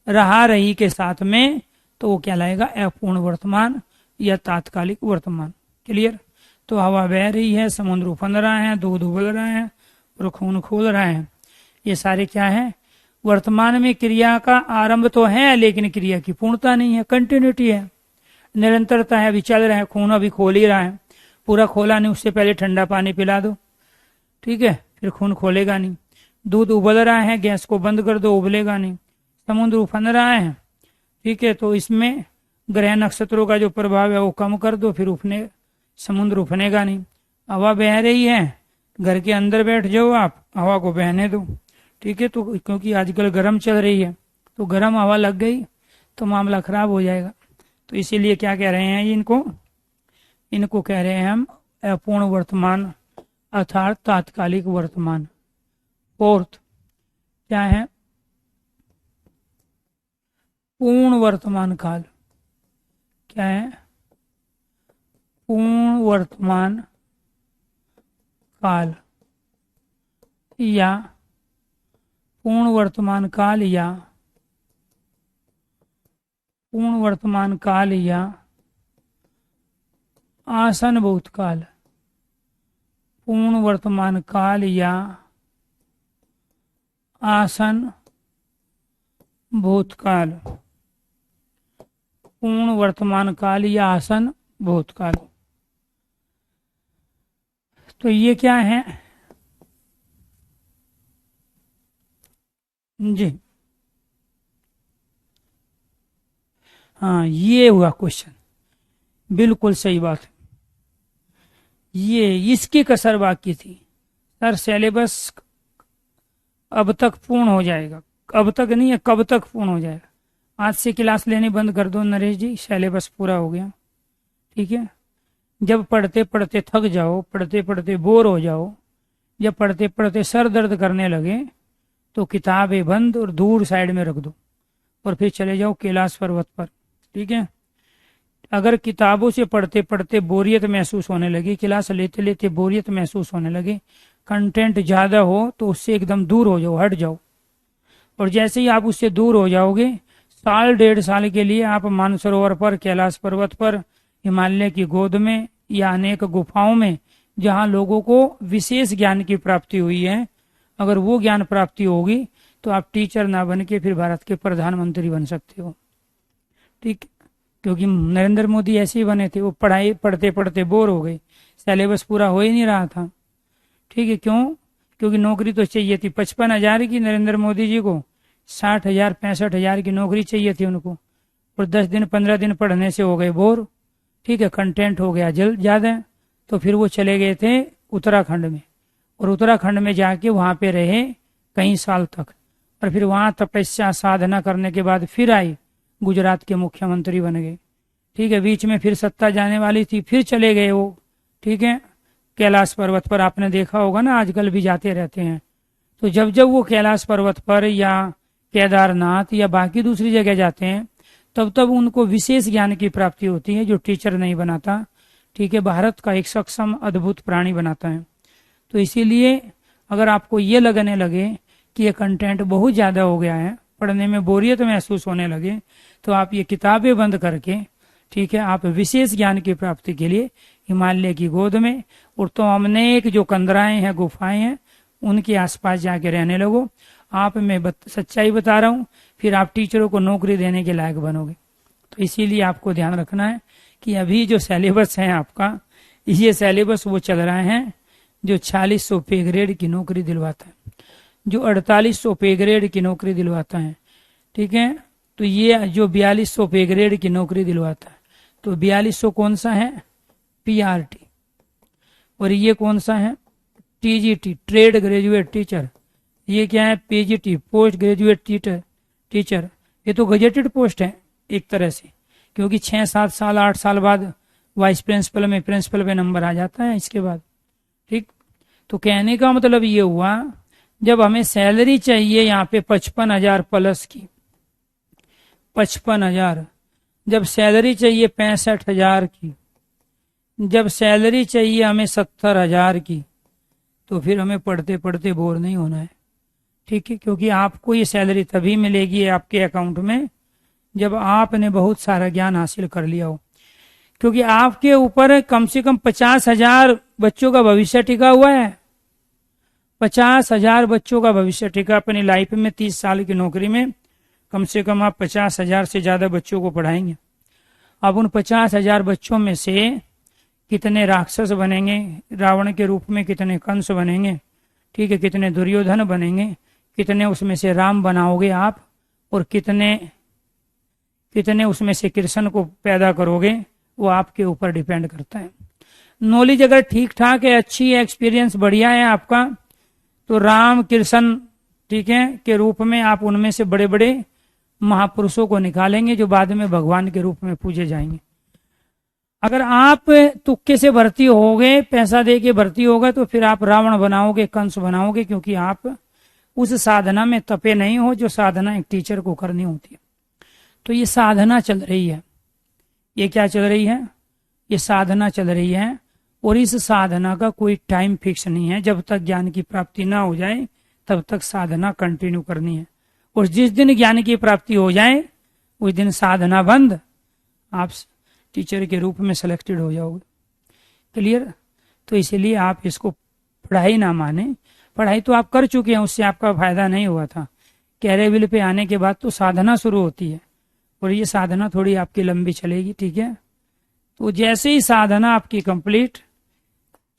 रहा रही के साथ में तो वो क्या लाएगा? अपूर्ण वर्तमान या तात्कालिक वर्तमान। क्लियर? तो हवा बह रही है, समुद्र उफन रहा है, दूध उबल रहा है और खून खोल रहा है। ये सारे क्या है? वर्तमान में क्रिया का आरंभ तो है, लेकिन क्रिया की पूर्णता नहीं है, कंटिन्यूटी है, निरंतरता है। अभी चल रहा है, खून अभी खोल ही रहा है, पूरा खोला नहीं, उससे पहले ठंडा पानी पिला दो, ठीक है, फिर खून खोलेगा नहीं। दूध उबल रहा है, गैस को बंद कर दो, उबलेगा नहीं। समुद्र उफन रहा है, ठीक है, तो इसमें ग्रह नक्षत्रों का जो प्रभाव है वो कम कर दो, फिर उफने समुद्र उफनेगा नहीं। हवा बह रही है, घर के अंदर बैठ जाओ आप, हवा को बहने दो, ठीक है। तो क्योंकि आजकल गर्म चल रही है, तो गर्म हवा लग गई तो मामला खराब हो जाएगा। तो इसीलिए क्या कह रहे हैं इनको कह रहे हैं हम अपूर्ण वर्तमान अर्थात तात्कालिक वर्तमान। फोर्थ क्या है? पूर्ण वर्तमान काल। क्या है? पूर्ण वर्तमान काल या पूर्ण वर्तमान काल या पूर्ण वर्तमान काल या आसन भूतकाल। पूर्ण वर्तमान काल या आसन भूतकाल। पूर्ण वर्तमान काल या आसन भूतकाल। तो ये क्या है जी? हाँ, ये हुआ क्वेश्चन, बिल्कुल सही बात है। ये इसकी कसर बाकी थी सर, सिलेबस अब तक पूर्ण हो जाएगा। अब तक नहीं है, कब तक पूर्ण हो जाएगा। आज से क्लास लेनी बंद कर दो नरेश जी, सिलेबस पूरा हो गया, ठीक है। जब पढ़ते पढ़ते थक जाओ, पढ़ते पढ़ते बोर हो जाओ, जब पढ़ते पढ़ते सर दर्द करने लगे तो किताबें बंद और दूर साइड में रख दो और फिर चले जाओ कैलाश पर्वत पर, ठीक है। अगर किताबों से पढ़ते पढ़ते बोरियत महसूस होने लगी, क्लास लेते लेते बोरियत महसूस होने लगे, कंटेंट ज्यादा हो तो उससे एकदम दूर हो जाओ, हट जाओ। और जैसे ही आप उससे दूर हो जाओगे, साल डेढ़ साल के लिए आप मानसरोवर पर, कैलाश पर्वत पर, हिमालय की गोद में या अनेक गुफाओं में जहां लोगों को विशेष ज्ञान की प्राप्ति हुई है, अगर वो ज्ञान प्राप्ति होगी तो आप टीचर ना बन के फिर भारत के प्रधानमंत्री बन सकते हो, ठीक। क्योंकि नरेंद्र मोदी ऐसे ही बने थे, वो पढ़ाई पढ़ते पढ़ते बोर हो गए, सिलेबस पूरा हो ही नहीं रहा था। ठीक है, क्यों? क्योंकि नौकरी तो चाहिए थी 55,000 की नरेंद्र मोदी जी को, 60,000 65,000 की नौकरी चाहिए थी उनको, और 10 दिन 15 दिन पढ़ने से हो गए बोर। ठीक है, कंटेंट हो गया जल्द ज्यादा, तो फिर वो चले गए थे उत्तराखंड में, और उत्तराखंड में जाके वहां पे रहे कई साल तक, और फिर वहां तपस्या साधना करने के बाद फिर आए, गुजरात के मुख्यमंत्री बन गए। ठीक है, बीच में फिर सत्ता जाने वाली थी, फिर चले गए वो। ठीक है, कैलाश पर्वत पर आपने देखा होगा ना, आजकल भी जाते रहते हैं। तो जब जब वो कैलाश पर्वत पर या केदारनाथ या बाकी दूसरी जगह जाते हैं, तब तब उनको विशेष ज्ञान की प्राप्ति होती है जो टीचर नहीं बनाता। ठीक है, भारत का एक सक्षम अद्भुत प्राणी बनाता है। तो इसीलिए अगर आपको ये लगने लगे कि ये कंटेंट बहुत ज्यादा हो गया है, पढ़ने में बोरियत महसूस होने लगे, तो आप ये किताबें बंद करके, ठीक है, आप विशेष ज्ञान की प्राप्ति के लिए हिमालय की गोद में, और तो अनेक जो कंदराएं हैं, गुफाएं हैं, उनके आसपास जाके रहने लगो। आप मैं सच्चाई बता रहा हूँ, फिर आप टीचरों को नौकरी देने के लायक बनोगे। तो इसीलिए आपको ध्यान रखना है कि अभी जो सिलेबस है आपका, ये सिलेबस वो चल रहा है जो 4600 पे ग्रेड की नौकरी दिलवाता है, जो 4800 पे ग्रेड की नौकरी दिलवाता है। ठीक है, तो ये जो 4200 पे ग्रेड की नौकरी दिलवाता है, तो 4200 कौन सा है? पीआरटी। और ये कौन सा है? TGT, trade graduate teacher. ये क्या है? PGT, post graduate teacher. ये तो गजेटेड पोस्ट है एक तरह से, क्योंकि 6-7 साल 8 साल बाद वाइस प्रिंसिपल में, प्रिंसिपल में नंबर आ जाता है इसके बाद। ठीक, तो कहने का मतलब ये हुआ, जब हमें सैलरी चाहिए यहाँ पे 55,000 प्लस की, 55,000, जब सैलरी चाहिए 65,000 की, जब सैलरी चाहिए हमें 70,000 की, तो फिर हमें पढ़ते पढ़ते बोर नहीं होना है। ठीक है, क्योंकि आपको ये सैलरी तभी मिलेगी आपके अकाउंट में जब आपने बहुत सारा ज्ञान हासिल कर लिया हो, क्योंकि आपके ऊपर कम से कम 50,000 बच्चों का भविष्य टिका हुआ है। 50,000 बच्चों का भविष्य टिका अपनी लाइफ में। 30 साल की नौकरी में कम से कम आप 50,000 से ज्यादा बच्चों को पढ़ाएंगे। अब उन 50,000 बच्चों में से कितने राक्षस बनेंगे, रावण के रूप में कितने कंस बनेंगे, ठीक है, कितने दुर्योधन बनेंगे, कितने उसमें से राम बनाओगे आप, और कितने उसमें से कृष्ण को पैदा करोगे, वो आपके ऊपर डिपेंड करता है। नॉलेज अगर ठीक ठाक है, अच्छी है, एक्सपीरियंस बढ़िया है आपका, तो राम कृष्ण, ठीक है, के रूप में आप उनमें से बड़े बड़े महापुरुषों को निकालेंगे जो बाद में भगवान के रूप में पूजे जाएंगे। अगर आप तुक्के से भर्ती होगे, पैसा दे के भर्ती होगा, तो फिर आप रावण बनाओगे, कंस बनाओगे, क्योंकि आप उस साधना में तपे नहीं हो जो साधना एक टीचर को करनी होती है। तो ये साधना चल रही है। ये क्या चल रही है? ये साधना चल रही है, और इस साधना का कोई टाइम फिक्स नहीं है। जब तक ज्ञान की प्राप्ति ना हो जाए तब तक साधना कंटिन्यू करनी है, और जिस दिन ज्ञान की प्राप्ति हो जाए उस दिन साधना बंद, आप टीचर के रूप में सिलेक्टेड हो जाओगे। क्लियर? तो इसलिए आप इसको पढ़ाई ना माने। पढ़ाई तो आप कर चुके हैं, उससे आपका फायदा नहीं हुआ था। कैरियर पे आने के बाद तो साधना शुरू होती है, और ये साधना थोड़ी आपकी लंबी चलेगी। ठीक है, तो जैसे ही साधना आपकी कंप्लीट,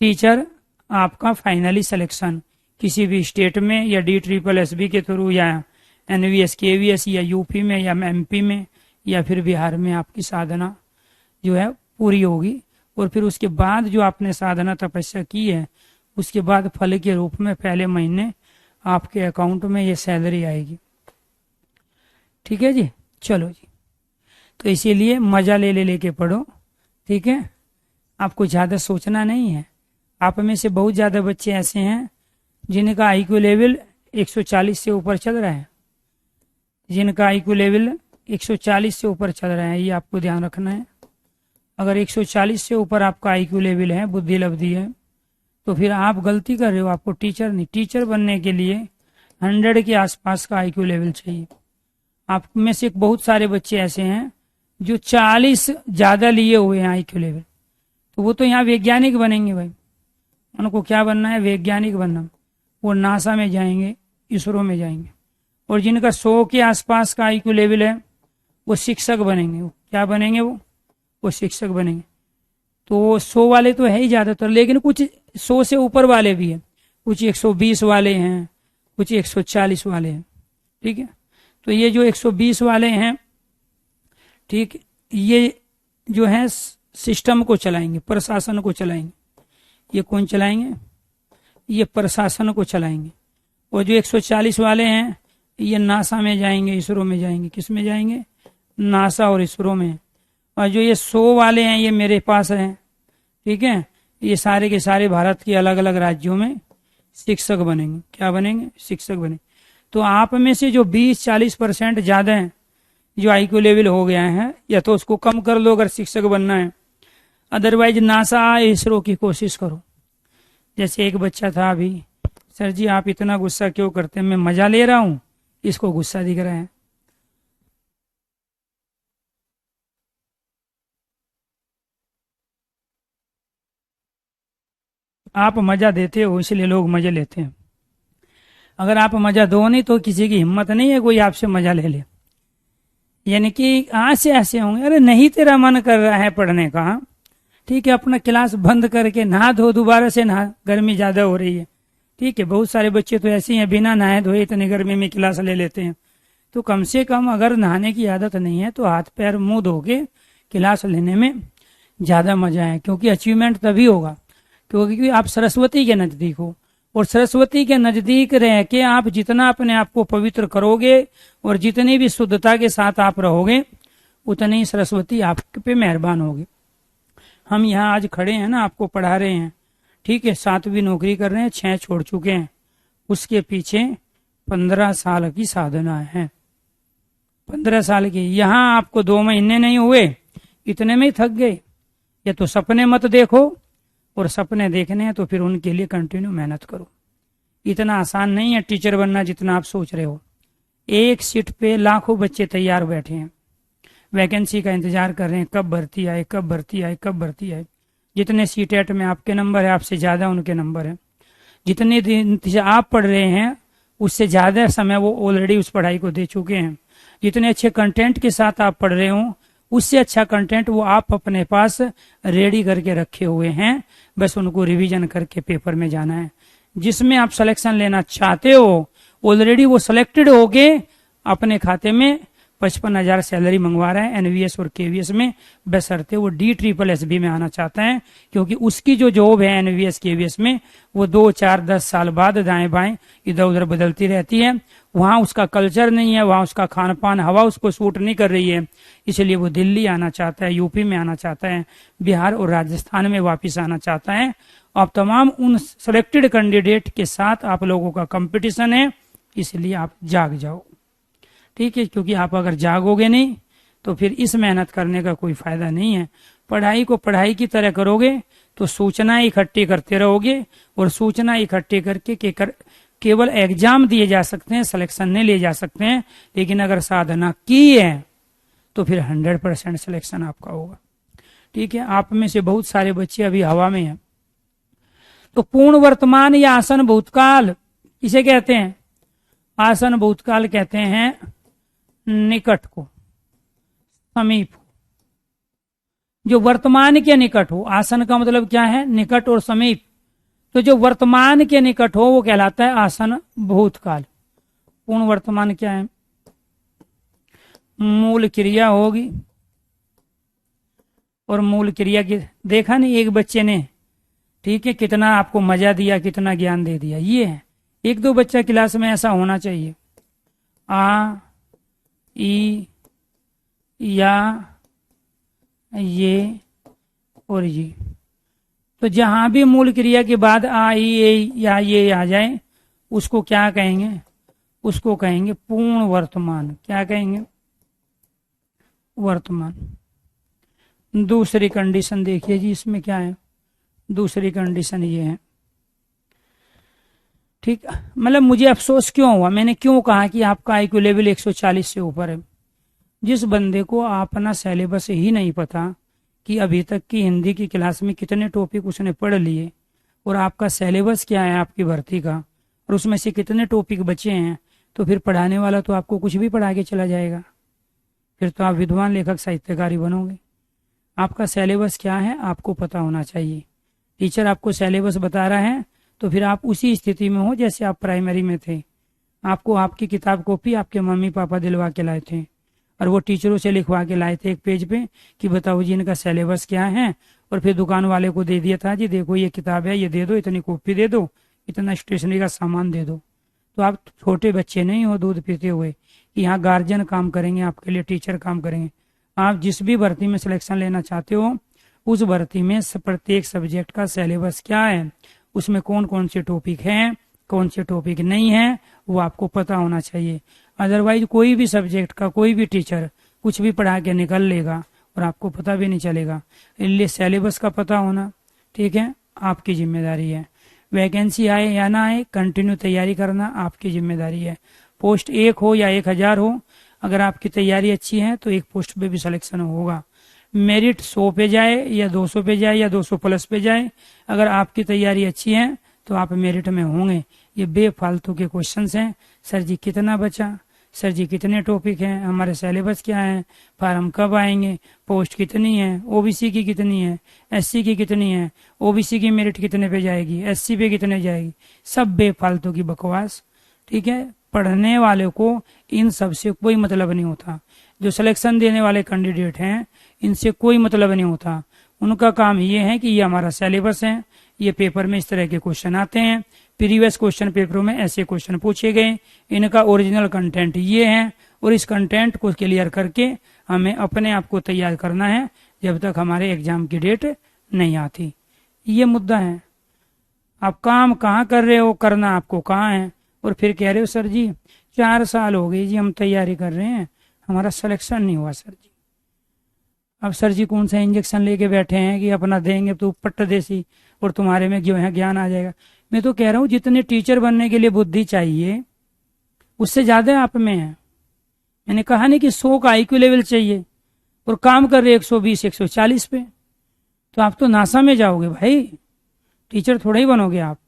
टीचर आपका फाइनली सिलेक्शन किसी भी स्टेट में या DSSB के थ्रू या NVS KVS या यूपी में या MP में या फिर बिहार में आपकी साधना जो है पूरी होगी। और फिर उसके बाद जो आपने साधना तपस्या की है, उसके बाद फल के रूप में पहले महीने आपके अकाउंट में ये सैलरी आएगी। ठीक है जी, चलो जी। तो इसीलिए मजा ले लेके पढ़ो। ठीक है, आपको ज्यादा सोचना नहीं है। आप में से बहुत ज्यादा बच्चे ऐसे हैं जिनका IQ लेवल 140 से ऊपर चल रहा है, जिनका IQ लेवल 140 से ऊपर चल रहा है। ये आपको ध्यान रखना है। अगर 140 से ऊपर आपका IQ लेवल है, बुद्धि लब्धि है, तो फिर आप गलती कर रहे हो। आपको टीचर नहीं, टीचर बनने के लिए 100 के आसपास का IQ लेवल चाहिए। आप में से बहुत सारे बच्चे ऐसे हैं जो 40 ज्यादा लिए हुए हैं IQ लेवल, तो वो तो यहाँ वैज्ञानिक बनेंगे भाई। उनको क्या बनना है? वैज्ञानिक बनना। वो नासा में जाएंगे, इसरो में जाएंगे। और जिनका 100 के आसपास का IQ लेवल है वो शिक्षक बनेंगे। क्या बनेंगे? वो शिक्षक बनेंगे। तो 100 वाले तो है ही ज़्यादातर, लेकिन कुछ 100 से ऊपर वाले भी हैं, कुछ 120 वाले हैं, कुछ 140 वाले हैं। ठीक है, तो ये जो 120 वाले हैं, ठीक, ये जो है सिस्टम को चलाएंगे, प्रशासन को चलाएंगे। ये कौन चलाएंगे? ये प्रशासन को चलाएंगे। और जो 140 वाले हैं ये नासा में जाएंगे, इसरो में जाएंगे। किस में जाएंगे? नासा और इसरो में। और जो ये 100 वाले हैं ये मेरे पास हैं। ठीक है, ये सारे के सारे भारत के अलग अलग राज्यों में शिक्षक बनेंगे। क्या बनेंगे? शिक्षक बनेंगे। तो आप में से जो 20-40% ज्यादा हैं, जो IQ लेवल हो गया है, या तो उसको कम कर लो अगर शिक्षक बनना है, अदरवाइज नासा इसरो की कोशिश करो। जैसे एक बच्चा था अभी, सर जी आप इतना गुस्सा क्यों करते हैं? मैं मजा ले रहा हूं, इसको गुस्सा दिख रहा है। आप मजा देते हो इसलिए लोग मजे लेते हैं। अगर आप मजा दो नहीं तो किसी की हिम्मत नहीं है कोई आपसे मजा ले ले। यानी कि आज से ऐसे होंगे, अरे नहीं तेरा मन कर रहा है पढ़ने का, ठीक है, अपना क्लास बंद करके नहा धो, दोबारा से नहा, गर्मी ज्यादा हो रही है। ठीक है, बहुत सारे बच्चे तो ऐसे हैं बिना नहाए धोए इतनी गर्मी में क्लास ले लेते हैं। तो कम से कम अगर नहाने की आदत नहीं है तो हाथ पैर मुंह धो के क्लास लेने में ज्यादा मजा है, क्योंकि अचीवमेंट तभी होगा क्योंकि आप सरस्वती के नजदीक हो। और सरस्वती के नजदीक रह के आप जितना अपने आप को पवित्र करोगे और जितनी भी शुद्धता के साथ आप रहोगे, उतनी सरस्वती आप पे मेहरबान होगी। हम यहाँ आज खड़े हैं ना, आपको पढ़ा रहे हैं, ठीक है, 7वीं नौकरी कर रहे हैं, 6 छोड़ चुके हैं। उसके पीछे 15 साल की साधना है, 15 साल की। यहाँ आपको 2 महीने नहीं हुए, इतने में ही थक गए। या तो सपने मत देखो, और सपने देखने हैं तो फिर उनके लिए कंटिन्यू मेहनत करो। इतना आसान नहीं है टीचर बनना जितना आप सोच रहे हो। एक सीट पे लाखों बच्चे तैयार बैठे हैं, वैकेंसी का इंतजार कर रहे हैं, कब भर्ती आए, कब भर्ती आए, कब भर्ती आए। जितने सीटेट में आपके नंबर है, आपसे ज्यादा उनके नंबर है। जितने दिन से आप पढ़ रहे हैं उससे ज्यादा समय वो ऑलरेडी उस पढ़ाई को दे चुके हैं। जितने अच्छे कंटेंट के साथ आप पढ़ रहे हो उससे अच्छा कंटेंट वो आप अपने पास रेडी करके रखे हुए हैं, बस उनको रिवीजन करके पेपर में जाना है। जिसमें आप सिलेक्शन लेना चाहते हो ऑलरेडी वो सिलेक्टेड हो गए, अपने खाते में 55,000 सैलरी मंगवा रहा है NVS और KVS में, बशर्ते वो DSSS में आना चाहता है, क्योंकि उसकी जो जॉब है NVS KVS में वो 2, 4, 10 साल बाद दाएं बाएं इधर उधर बदलती रहती है। वहां उसका कल्चर नहीं है, वहां उसका खान पान हवा उसको सूट नहीं कर रही है, इसलिए वो दिल्ली आना चाहता है, यूपी में आना चाहता है, बिहार और राजस्थान में वापिस आना चाहता है। अब तमाम उन सिलेक्टेड कैंडिडेट के साथ आप लोगों का कंपटीशन है, इसलिए आप जाग जाओ। ठीक है, क्योंकि आप अगर जागोगे नहीं तो फिर इस मेहनत करने का कोई फायदा नहीं है। पढ़ाई को पढ़ाई की तरह करोगे तो सूचना इकट्ठी करते रहोगे, और सूचना इकट्ठी करके केवल एग्जाम दिए जा सकते हैं, सिलेक्शन नहीं लिए जा सकते हैं। लेकिन अगर साधना की है तो फिर 100% सिलेक्शन आपका होगा। ठीक है, आप में से बहुत सारे बच्चे अभी हवा में हैं। तो पूर्ण वर्तमान या आसन भूतकाल इसे कहते हैं। आसन भूतकाल कहते हैं निकट को, समीप हो, जो वर्तमान के निकट हो। आसन का मतलब क्या है? निकट और समीप। तो जो वर्तमान के निकट हो वो कहलाता है आसन भूतकाल। पूर्ण वर्तमान क्या है? मूल क्रिया होगी, और मूल क्रिया की देखा नहीं एक बच्चे ने, ठीक है, कितना आपको मजा दिया, कितना ज्ञान दे दिया। ये है, 1-2 बच्चा क्लास में ऐसा होना चाहिए। आ, ई, या, ये और ये। तो जहां भी मूल क्रिया के बाद आ, ई, ए या ये आ जाए उसको क्या कहेंगे? उसको कहेंगे पूर्ण वर्तमान। क्या कहेंगे? वर्तमान। दूसरी कंडीशन देखिए जी, इसमें क्या है? दूसरी कंडीशन ये है, ठीक, मतलब मुझे अफसोस क्यों हुआ, मैंने क्यों कहा कि आपका IQ लेवल 140 से ऊपर है। जिस बंदे को अपना सिलेबस ही नहीं पता कि अभी तक की हिंदी की क्लास में कितने टॉपिक उसने पढ़ लिए, और आपका सिलेबस क्या है आपकी भर्ती का, और उसमें से कितने टॉपिक बचे हैं, तो फिर पढ़ाने वाला तो आपको कुछ भी पढ़ा के चला जाएगा। फिर तो आप विद्वान लेखक साहित्यकारी बनोगे। आपका सिलेबस क्या है आपको पता होना चाहिए। टीचर आपको सिलेबस बता रहा है तो फिर आप उसी स्थिति में हो जैसे आप प्राइमरी में थे। आपको आपकी किताब कॉपी आपके मम्मी पापा दिलवा के लाए थे और वो टीचरों से लिखवा के लाए थे एक पेज पे कि बताओ जी इनका सिलेबस क्या है, और फिर दुकान वाले को दे दिया था जी देखो ये किताब है, ये दे दो, इतनी कॉपी दे दो, इतना स्टेशनरी का सामान दे दो। तो आप छोटे बच्चे नहीं हो दूध पीते हुए कि यहाँ गार्जियन काम करेंगे आपके लिए, टीचर काम करेंगे। आप जिस भी भर्ती में सिलेक्शन लेना चाहते हो उस भर्ती में प्रत्येक सब्जेक्ट का सिलेबस क्या है, उसमें कौन कौन से टॉपिक हैं, कौन से टॉपिक नहीं है, वो आपको पता होना चाहिए। अदरवाइज कोई भी सब्जेक्ट का कोई भी टीचर कुछ भी पढ़ा के निकल लेगा और आपको पता भी नहीं चलेगा। इसलिए सिलेबस का पता होना, ठीक है, आपकी जिम्मेदारी है। वैकेंसी आए या ना आए कंटिन्यू तैयारी करना आपकी जिम्मेदारी है। पोस्ट 1 हो या 1000 हो, अगर आपकी तैयारी अच्छी है तो एक पोस्ट पे भी सिलेक्शन होगा। मेरिट 100 पे जाए या 200 पे जाए या 200 प्लस पे जाए, अगर आपकी तैयारी अच्छी है तो आप मेरिट में होंगे। ये बेफालतू के क्वेश्चंस हैं। सर जी कितना बचा, सर जी कितने टॉपिक हैं, हमारे सिलेबस क्या है, फार्म कब आएंगे, पोस्ट कितनी है, ओबीसी की कितनी है, एससी की कितनी है, ओबीसी की मेरिट कितने पे जाएगी, एससी पे कितने जाएगी, सब बेफालतू की बकवास। ठीक है, पढ़ने वाले को इन सब से कोई मतलब नहीं होता। जो सिलेक्शन देने वाले कैंडिडेट हैं इनसे कोई मतलब नहीं होता। उनका काम ये है कि ये हमारा सिलेबस है, ये पेपर में इस तरह के क्वेश्चन आते हैं, प्रीवियस क्वेश्चन पेपरों में ऐसे क्वेश्चन पूछे गए, इनका ओरिजिनल कंटेंट ये है और इस कंटेंट को क्लियर करके हमें अपने आप को तैयार करना है जब तक हमारे एग्जाम की डेट नहीं आती। ये मुद्दा है। आप काम कहाँ कर रहे हो, करना आपको कहाँ है, और फिर कह रहे हो सर जी 4 साल हो गए जी हम तैयारी कर रहे हैं, हमारा सिलेक्शन नहीं हुआ सर जी। अब सर जी कौन सा इंजेक्शन लेके बैठे हैं कि अपना देंगे तो पट्ट देसी और तुम्हारे में जो है ज्ञान आ जाएगा। मैं तो कह रहा हूँ जितने टीचर बनने के लिए बुद्धि चाहिए उससे ज्यादा आप में है। मैंने कहा नहीं कि 100 का IQ लेवल चाहिए और काम कर रहे 120 140 पे, तो आप तो नासा में जाओगे भाई, टीचर थोड़ा ही बनोगे आप।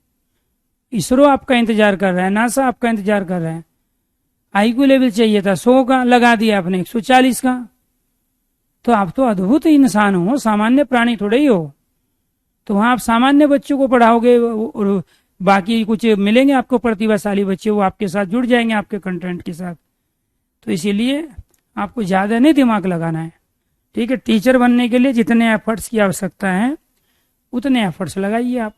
इसरो आपका इंतजार कर रहा है, नासा आपका इंतजार कर रहा है। IQ लेवल चाहिए था 100 का, लगा दिया आपने 140 का, तो आप तो अद्भुत इंसान हो, सामान्य प्राणी थोड़े ही हो। तो वहां आप सामान्य बच्चों को पढ़ाओगे और बाकी कुछ मिलेंगे आपको प्रतिभाशाली बच्चे, वो आपके साथ जुड़ जाएंगे आपके कंटेंट के साथ। तो इसीलिए आपको ज्यादा नहीं दिमाग लगाना है। ठीक है, टीचर बनने के लिए जितने एफर्ट्स की आवश्यकता है उतने एफर्ट्स लगाइए आप।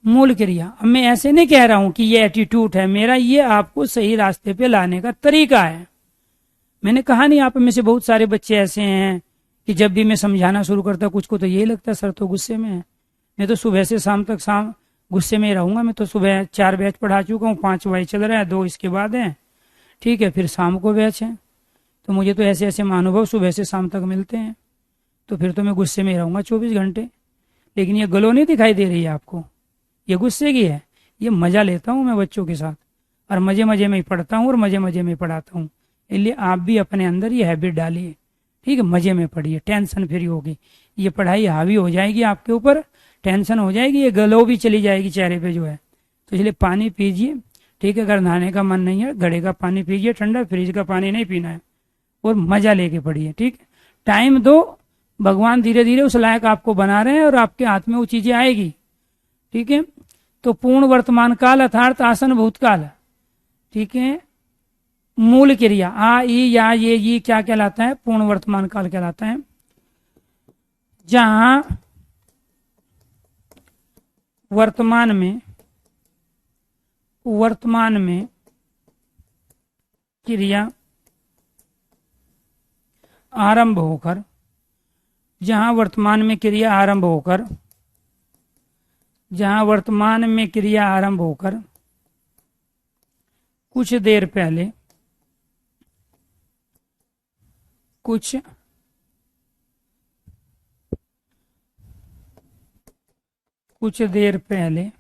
मूल क्रिया, अब मैं ऐसे नहीं कह रहा हूं कि ये एटीट्यूड है मेरा, ये आपको सही रास्ते पे लाने का तरीका है। मैंने कहा नहीं आप में से बहुत सारे बच्चे ऐसे हैं कि जब भी मैं समझाना शुरू करता कुछ को तो यही लगता सर तो गुस्से में है। मैं तो सुबह से शाम तक गुस्से में रहूंगा। मैं तो सुबह 4 बैच पढ़ा चुका हूँ, 5 बैच चल रहा है, 2 इसके बाद है। ठीक है, फिर शाम को बैच है। तो मुझे तो ऐसे ऐसे महानुभव सुबह से शाम तक मिलते हैं, तो फिर तो मैं गुस्से में रहूंगा 24 घंटे। लेकिन ये गलो नहीं दिखाई दे रही है आपको, ये गुस्से की है। ये मजा लेता हूँ मैं बच्चों के साथ, और मजे मजे में ही पढ़ता हूँ और मजे मजे में पढ़ाता हूँ। इसलिए आप भी अपने अंदर ये हैबिट डालिए। ठीक है, मजे में पढ़िए, टेंशन फ्री होगी। ये पढ़ाई हावी हो जाएगी आपके ऊपर, टेंशन हो जाएगी, ये गलो भी चली जाएगी चेहरे पे जो है। तो इसलिए पानी पीजिए। ठीक है, अगर नहाने का मन नहीं है घड़े का पानी पीजिए ठंडा, फ्रिज का पानी नहीं पीना है, और मजा लेके पढ़िए। ठीक है, टाइम दो, भगवान धीरे धीरे उस लायक आपको बना रहे हैं और आपके हाथ में वो चीजें आएगी। ठीक है, तो पूर्ण वर्तमान काल अर्थात आसन भूतकाल। ठीक है, मूल क्रिया आ ई या ये क्या कहलाता है, पूर्ण वर्तमान काल कहलाता है। जहां वर्तमान में क्रिया आरंभ होकर, जहां वर्तमान में क्रिया आरंभ होकर, जहां वर्तमान में क्रिया आरंभ होकर कुछ देर पहले, कुछ देर पहले,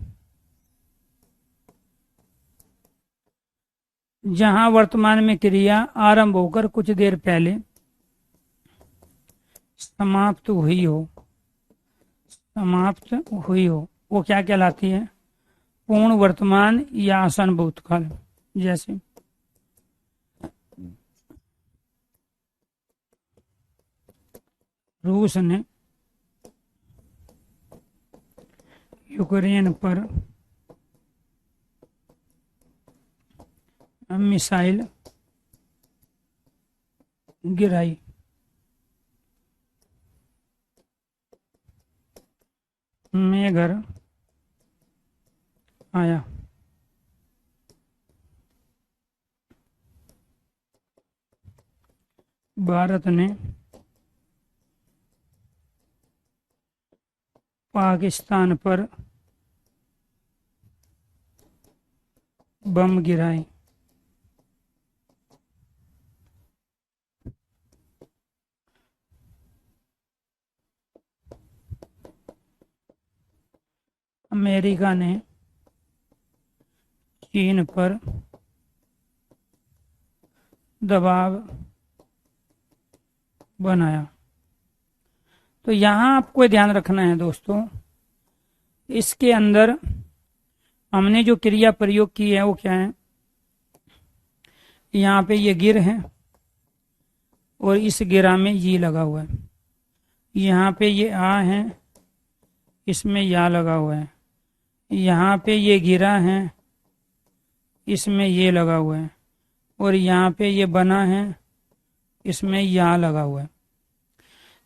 जहां वर्तमान में क्रिया आरंभ होकर कुछ देर पहले समाप्त हुई हो, वो क्या कहलाती है, पूर्ण वर्तमान या आसन भूतकाल। जैसे रूस ने यूक्रेन पर मिसाइल गिराई। मैं घर आया। भारत ने पाकिस्तान पर बम गिराए। अमेरिका ने चीन पर दबाव बनाया। तो यहाँ आपको ध्यान रखना है दोस्तों, इसके अंदर हमने जो क्रिया प्रयोग की है वो क्या है। यहाँ पे ये गिर है और इस गिरा में ये लगा हुआ है। यहाँ पे ये आ है, इसमें या लगा हुआ है। यहाँ पे ये गिरा है, इसमें ये लगा हुआ है। और यहाँ पे ये बना है, इसमें या लगा हुआ है।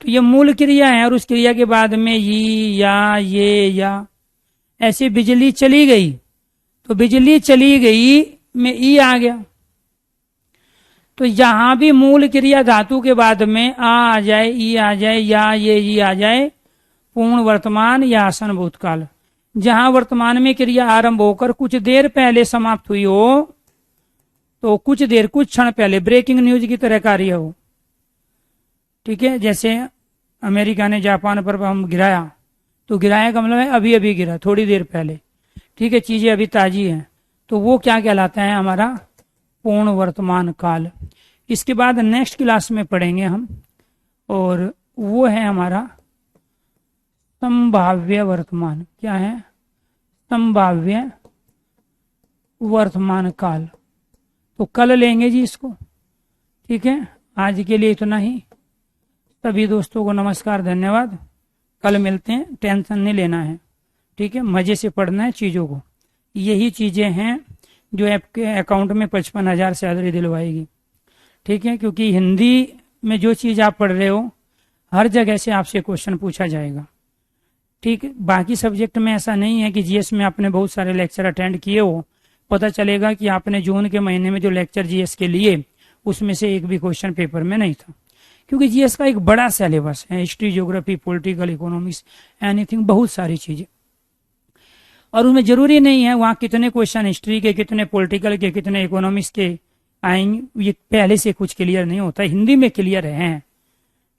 तो ये मूल क्रिया है और उस क्रिया के बाद में ये या ये या ऐसे बिजली चली गई, तो बिजली चली गई में ई आ गया। तो यहां भी मूल क्रिया धातु के बाद में आ जाए, ई आ जाए, या ये ई आ जाए, पूर्ण वर्तमान या आसन भूतकाल। जहां वर्तमान में क्रिया आरंभ होकर कुछ देर पहले समाप्त हुई हो, तो कुछ देर, कुछ क्षण पहले ब्रेकिंग न्यूज की तरह कार्य हो। ठीक है, जैसे अमेरिका ने जापान पर बम गिराया, तो गिराया का मतलब है अभी अभी गिरा, थोड़ी देर पहले। ठीक है, चीजें अभी ताजी हैं, तो वो क्या कहलाता है, हमारा पूर्ण वर्तमान काल। इसके बाद नेक्स्ट क्लास में पढ़ेंगे हम, और वो है हमारा संभाव्य वर्तमान। क्या है, संभाव्य वर्तमान काल। तो कल लेंगे जी इसको। ठीक है, आज के लिए इतना ही। सभी दोस्तों को नमस्कार, धन्यवाद। कल मिलते हैं, टेंशन नहीं लेना है। ठीक है, मजे से पढ़ना है चीजों को। यही चीजें हैं जो आपके अकाउंट में 55,000 सैलरी दिलवाएगी। ठीक है, क्योंकि हिंदी में जो चीज आप पढ़ रहे हो हर जगह से आपसे क्वेश्चन पूछा जाएगा। ठीक है, बाकी सब्जेक्ट में ऐसा नहीं है कि जीएस में आपने बहुत सारे लेक्चर अटेंड किए हो, पता चलेगा कि आपने जून के महीने में जो लेक्चर जीएस के लिए उसमें से एक भी क्वेश्चन पेपर में नहीं था। क्योंकि जीएस का एक बड़ा सिलेबस है, history, geography, political, economics, anything, बहुत सारी चीजें। और उसमें जरूरी नहीं है वहां कितने क्वेश्चन हिस्ट्री के, कितने पॉलिटिकल के, कितने इकोनॉमिक्स के आएंगे, ये पहले से कुछ क्लियर नहीं होता। हिंदी में क्लियर है।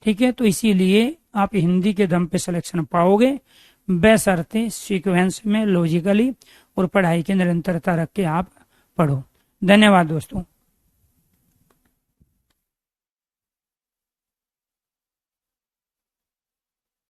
ठीक है, तो इसीलिए आप हिंदी के दम पे सिलेक्शन पाओगे, बशर्ते सीक्वेंस में लॉजिकली और पढ़ाई की निरंतरता रख के आप पढ़ो। धन्यवाद दोस्तों।